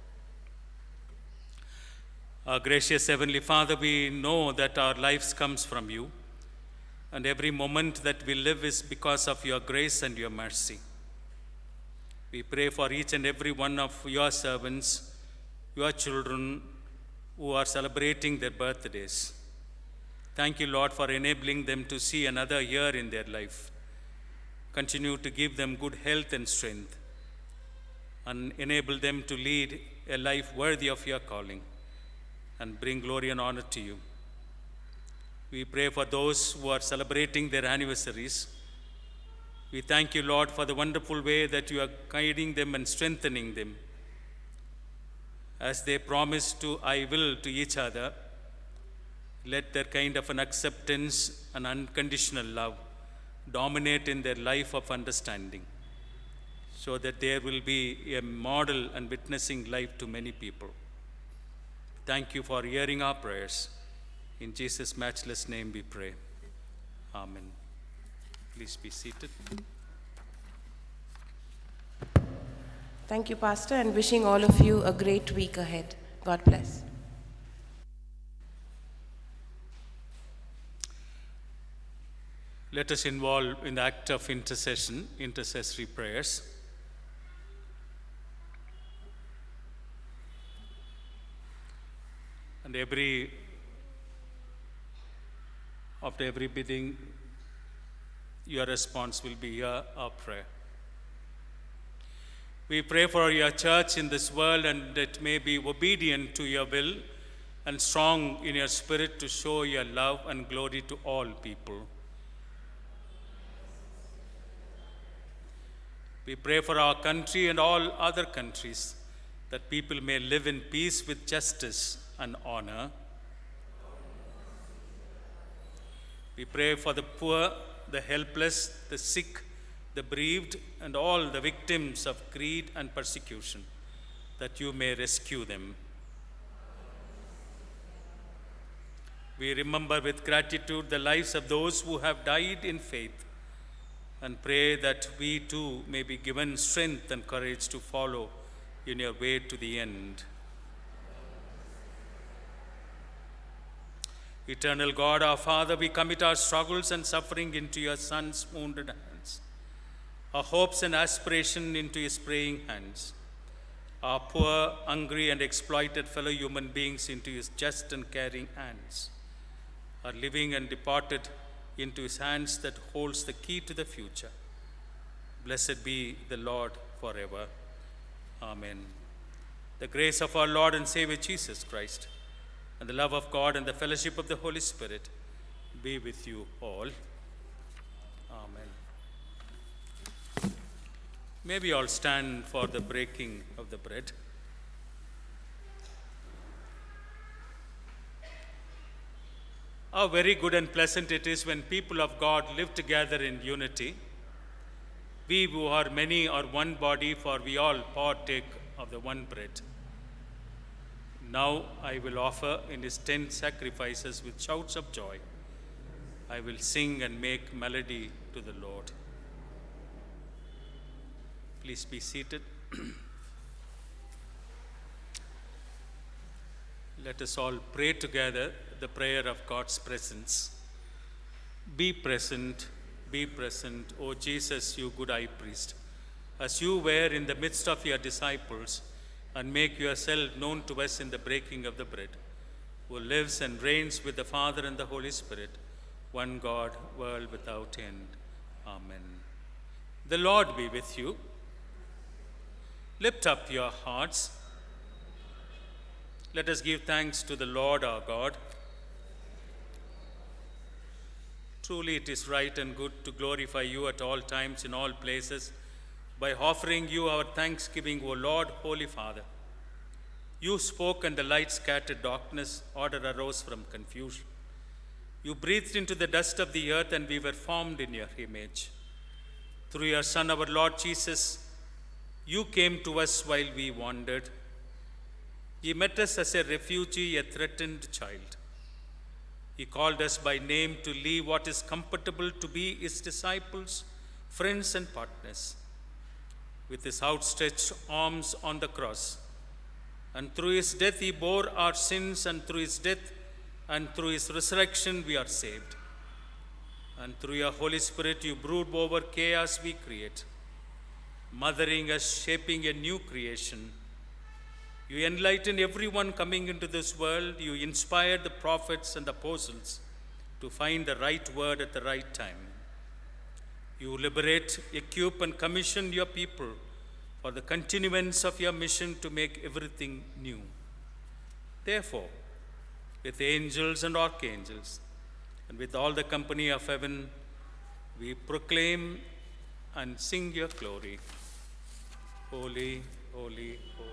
Our gracious Heavenly Father, we know that our lives comes from you, and every moment that we live is because of your grace and your mercy. We pray for each and every one of your servants, your children who are celebrating their birthdays. Thank you, Lord, for enabling them to see another year in their life. Continue to give them good health and strength, and enable them to lead a life worthy of your calling and bring glory and honor to you. We pray for those who are celebrating their anniversaries. We thank you, Lord, for the wonderful way that you are guiding them and strengthening them as they promise to I will to each other. Let their kind of an acceptance and unconditional love dominate in their life of understanding, so that there will be a model and witnessing life to many people. Thank you for hearing our prayers. In Jesus' matchless name we pray. Amen. Please be seated. Thank you, Pastor, and wishing all of you a great week ahead. God bless. Let us involve in the act of intercession, intercessory prayers. And after every bidding, your response will be here, our prayer. We pray for your church in this world, and it may be obedient to your will and strong in your spirit to show your love and glory to all people. We pray for our country and all other countries, that people may live in peace with justice and honor. We pray for the poor, the helpless, the sick, the bereaved, and all the victims of greed and persecution, that you may rescue them. We remember with gratitude the lives of those who have died in faith, and pray that we too may be given strength and courage to follow in your way to the end. Eternal God, our Father, we commit our struggles and suffering into your Son's wounded hands, our hopes and aspiration into his praying hands, our poor, hungry, and exploited fellow human beings into his just and caring hands, our living and departed into his hands that holds the key to the future. Blessed be the Lord forever. Amen. The grace of our Lord and Savior Jesus Christ, and the love of God and the fellowship of the Holy Spirit be with you all. Amen. May we all stand for the breaking of the bread. How very good and pleasant it is when people of God live together in unity. We who are many are one body, for we all partake of the one bread. Now I will offer in his 10 sacrifices with shouts of joy. I will sing and make melody to the Lord. Please be seated. Let us all pray together the prayer of God's presence. Be present, O Jesus, you good high priest, as you were in the midst of your disciples, and make yourself known to us in the breaking of the bread, who lives and reigns with the Father and the Holy Spirit, one God, world without end. Amen. The Lord be with you. Lift up your hearts. Let us give thanks to the Lord our God. Truly it is right and good to glorify you at all times in all places by offering you our thanksgiving, O Lord, Holy Father. You spoke and the light scattered darkness, order arose from confusion. You breathed into the dust of the earth and we were formed in your image. Through your Son, our Lord Jesus, you came to us while we wandered. Ye met us as a refugee, a threatened child. He called us by name to leave what is comfortable to be his disciples, friends, and partners. With his outstretched arms on the cross, and through his death he bore our sins, and through his death and through his resurrection we are saved. And through your Holy Spirit you brood over chaos we create, mothering us, shaping a new creation. You enlighten everyone coming into this world. You inspire the prophets and apostles to find the right word at the right time. You liberate, equip, and commission your people for the continuance of your mission to make everything new. Therefore, with angels and archangels, and with all the company of heaven, we proclaim and sing your glory. Holy, holy, holy.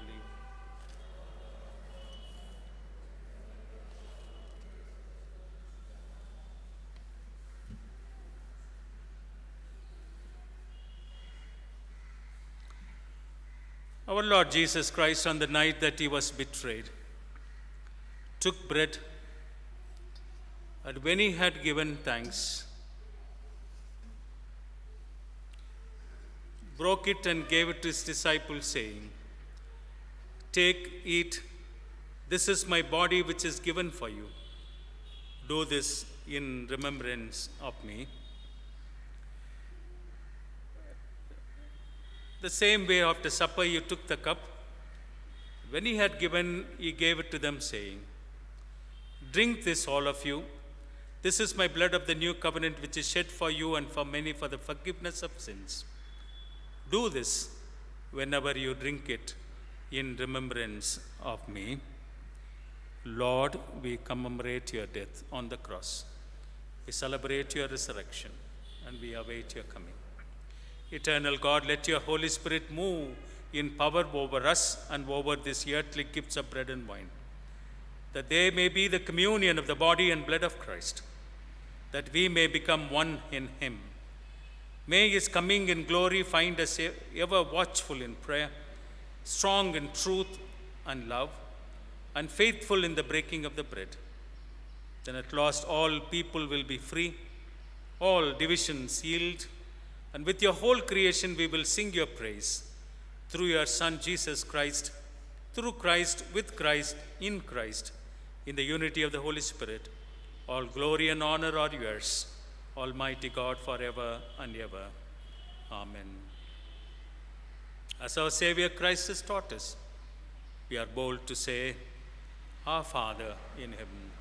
Our Lord Jesus Christ, on the night that he was betrayed, took bread, and when he had given thanks, broke it and gave it to his disciples, saying, "Take, eat, this is my body which is given for you. Do this in remembrance of me." The same way after supper he took the cup. When he had given, he gave it to them, saying, "Drink this, all of you. This is my blood of the new covenant, which is shed for you and for many for the forgiveness of sins. Do this whenever you drink it in remembrance of me." Lord, we commemorate your death on the cross. We celebrate your resurrection, and we await your coming. Eternal God, let your Holy Spirit move in power over us and over these earthly gifts of bread and wine, that they may be the communion of the body and blood of Christ, that we may become one in him. May his coming in glory find us ever watchful in prayer, strong in truth and love, and faithful in the breaking of the bread. Then at last all people will be free, all divisions yield, and with your whole creation we will sing your praise. Through your Son Jesus Christ, through Christ, with Christ, in Christ, in the unity of the Holy Spirit, all glory and honor are yours, Almighty God, forever and ever. Amen. As our Savior Christ has taught us, we are bold to say, "Our Father in heaven."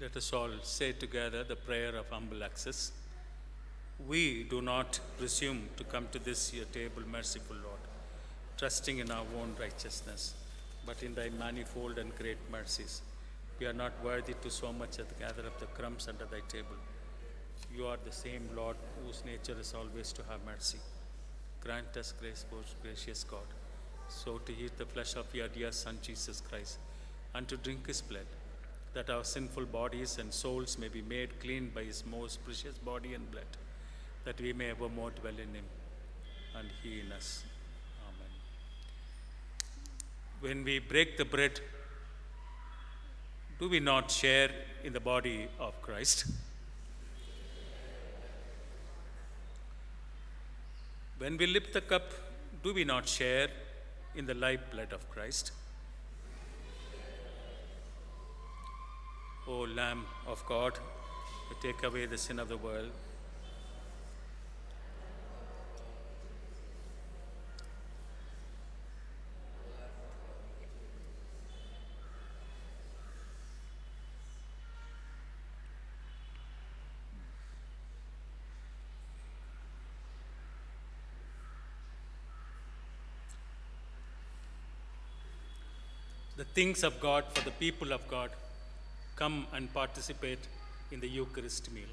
Let us all say together the prayer of humble access. We do not presume to come to this your table, merciful Lord, trusting in our own righteousness, but in thy manifold and great mercies. We are not worthy to so much as gather up the crumbs under thy table. You are the same Lord whose nature is always to have mercy. Grant us grace, most gracious God, so to eat the flesh of your dear Son, Jesus Christ, and to drink his blood, that our sinful bodies and souls may be made clean by his most precious body and blood, that we may evermore dwell in him and he in us. Amen. When we break the bread, do we not share in the body of Christ? When we lift the cup, do we not share in the life blood of Christ? O Lamb of God, who take away the sin of the world, the things of God for the people of God, come and participate in the Eucharist meal.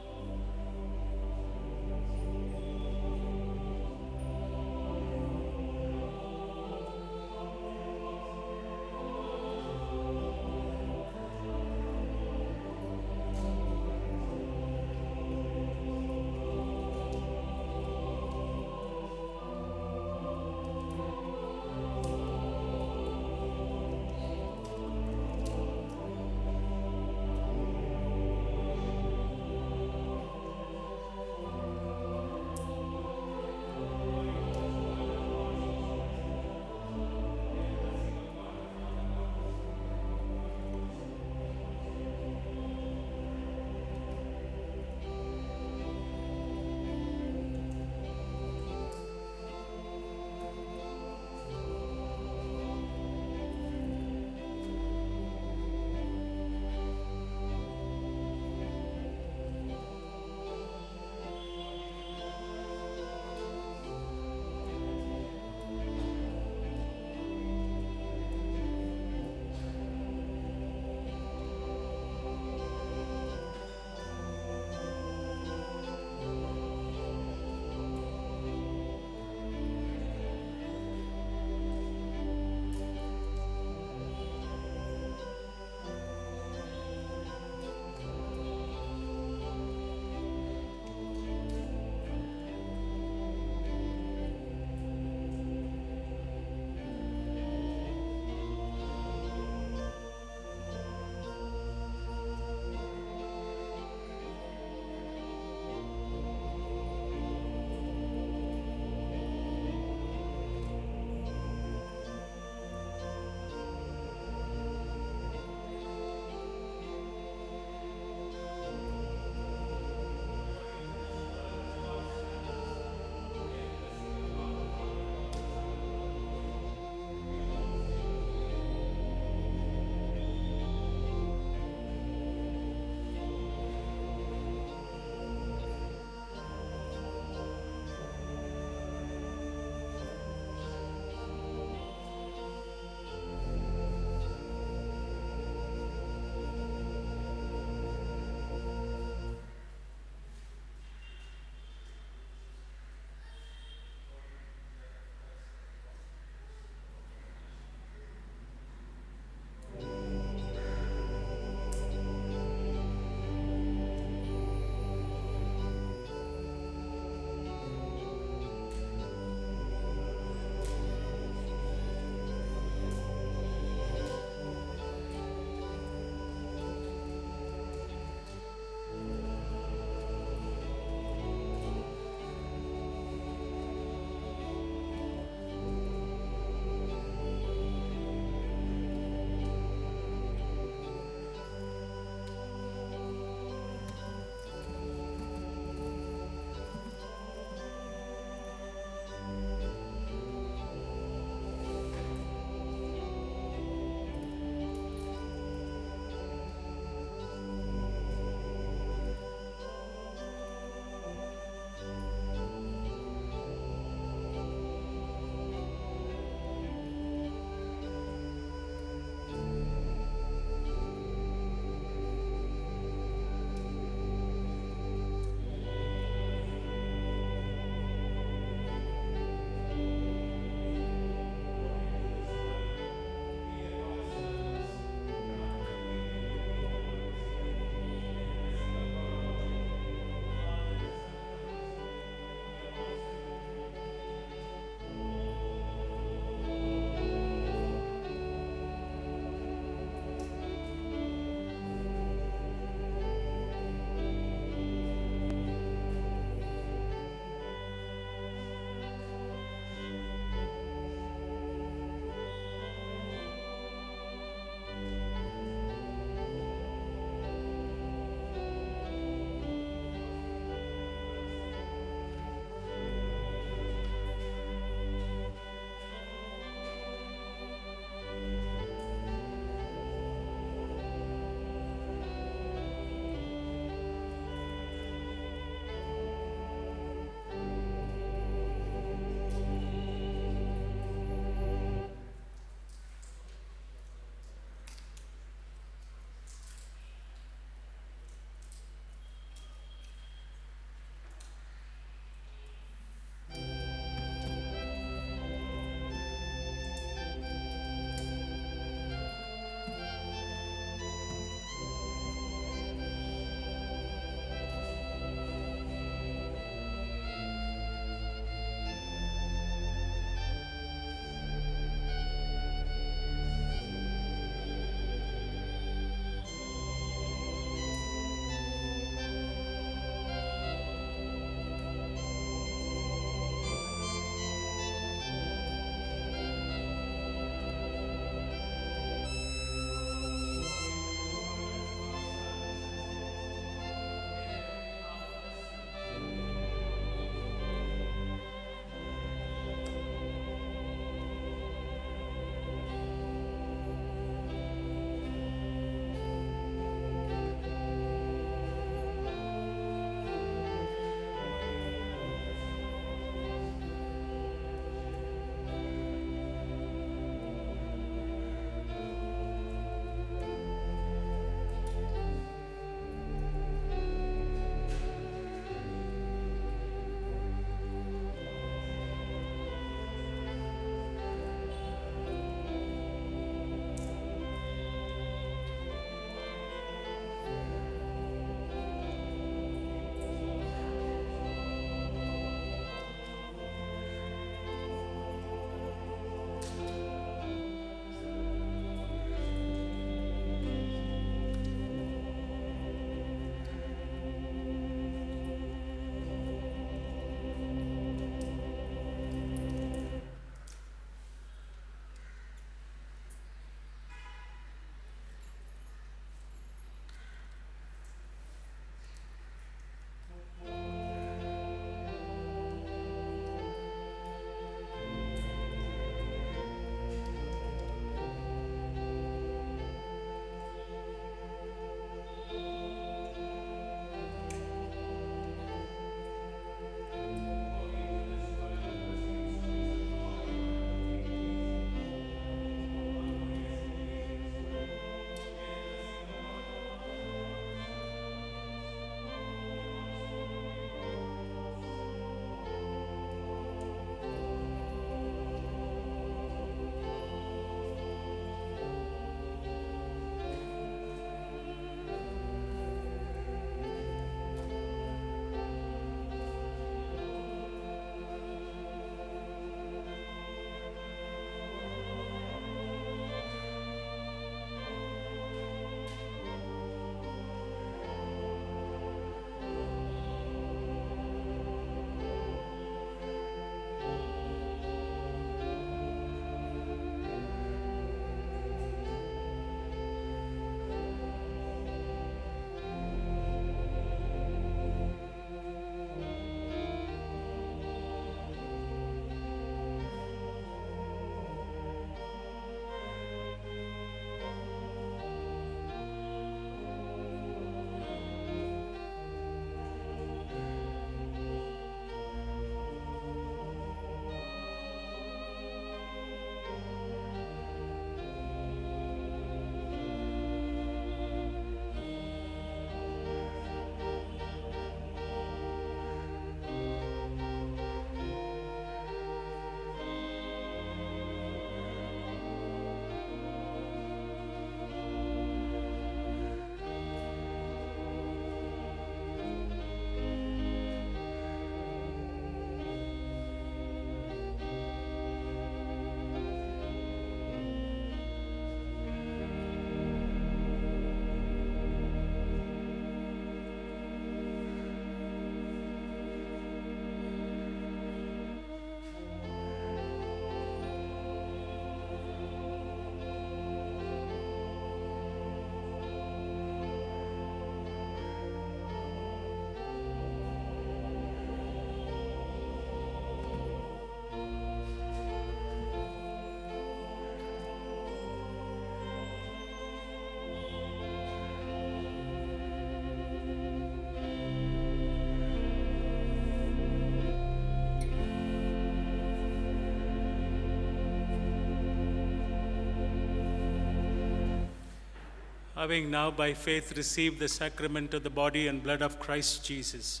Having now by faith received the sacrament of the body and blood of Christ Jesus,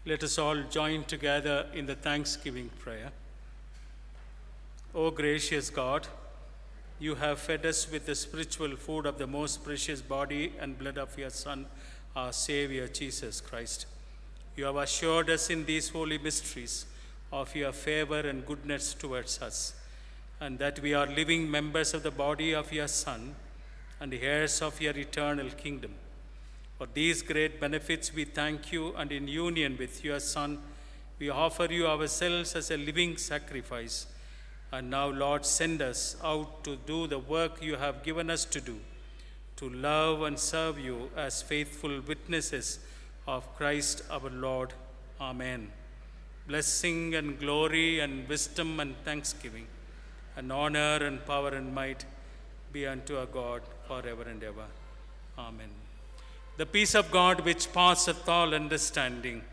let us all join together in the thanksgiving prayer. O gracious God, you have fed us with the spiritual food of the most precious body and blood of your Son, our Savior, Jesus Christ. You have assured us in these holy mysteries of your favor and goodness towards us, and that we are living members of the body of your Son and heirs of your eternal kingdom. For these great benefits we thank you, and in union with your Son, we offer you ourselves as a living sacrifice. And now, Lord, send us out to do the work you have given us to do, to love and serve you as faithful witnesses of Christ our Lord. Amen. Blessing and glory and wisdom and thanksgiving and honor and power and might be unto our God forever and ever. Amen. The peace of God which passeth all understanding,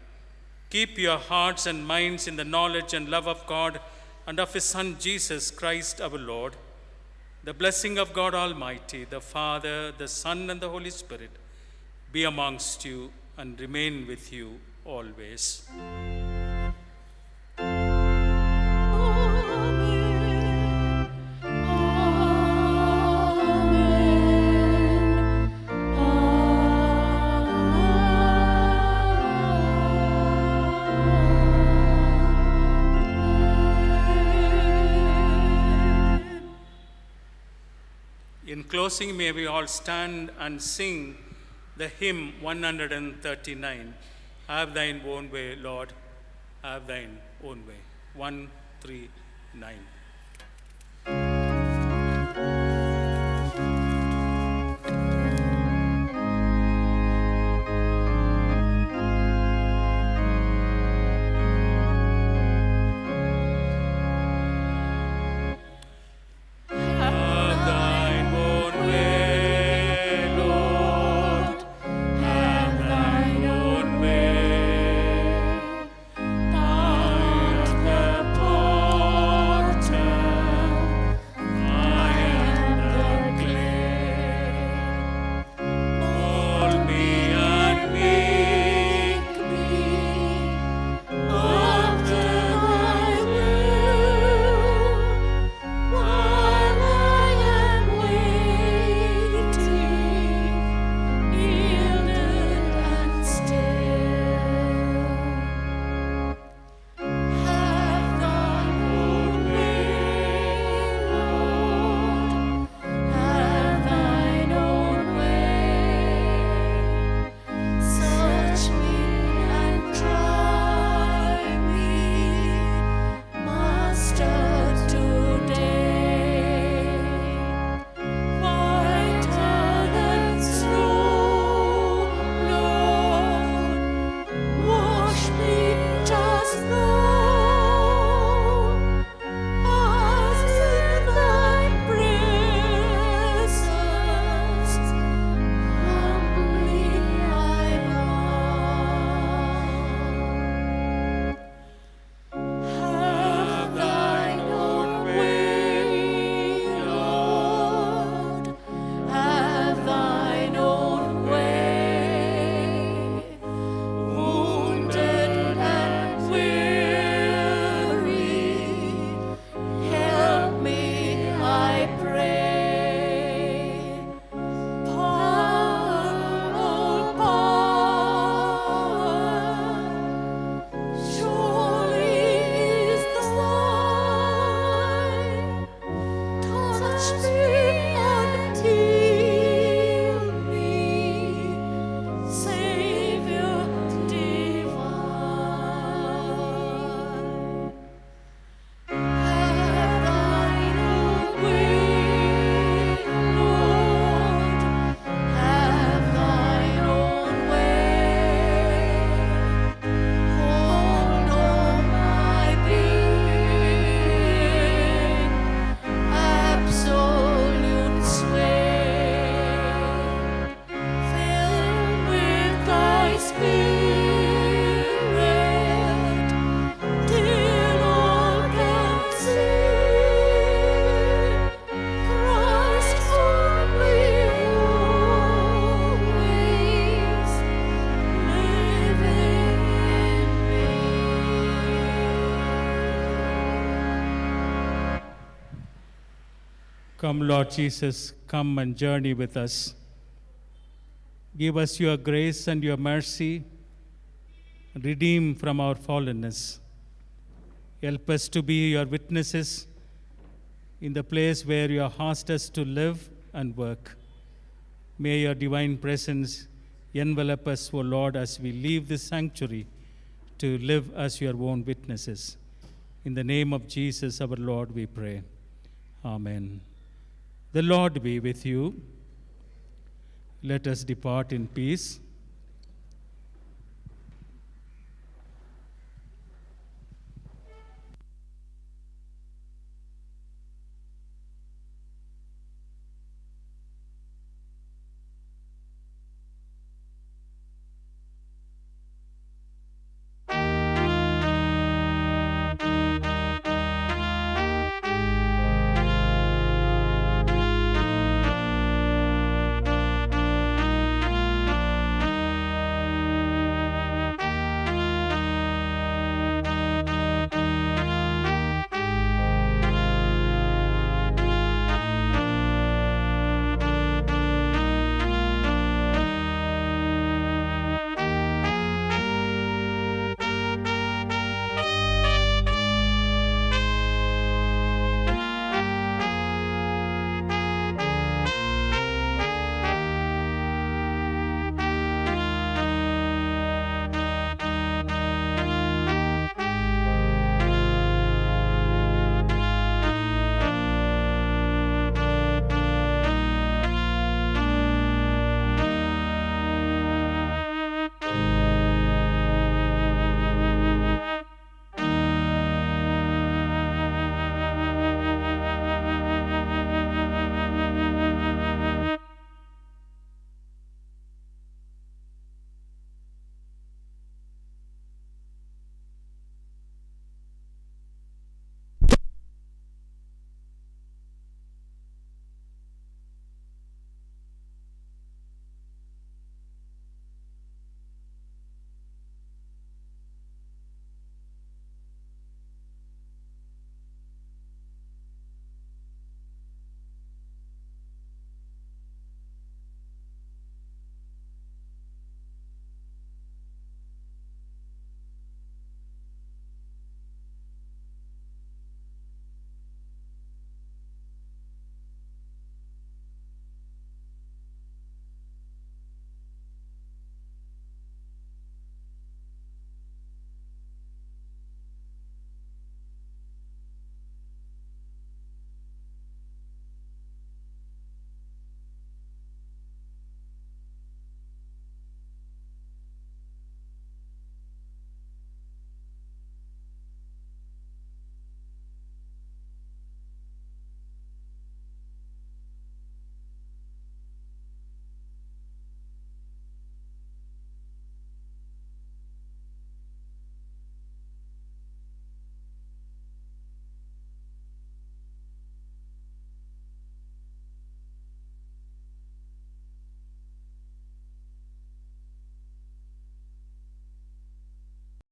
keep your hearts and minds in the knowledge and love of God and of his Son Jesus Christ our Lord. The blessing of God Almighty, the Father, the Son, and the Holy Spirit be amongst you and remain with you always. In closing, may we all stand and sing the hymn 139, Have thine own way, Lord, have thine own way. 139. Thou art the potter, Come, Lord Jesus, come and journey with us. Give us your grace and your mercy. Redeem from our fallenness. Help us to be your witnesses in the place where you have asked us to live and work. May your divine presence envelop us, O Lord, as we leave this sanctuary to live as your own witnesses. In the name of Jesus, our Lord, we pray. Amen. The Lord be with you. Let us depart in peace.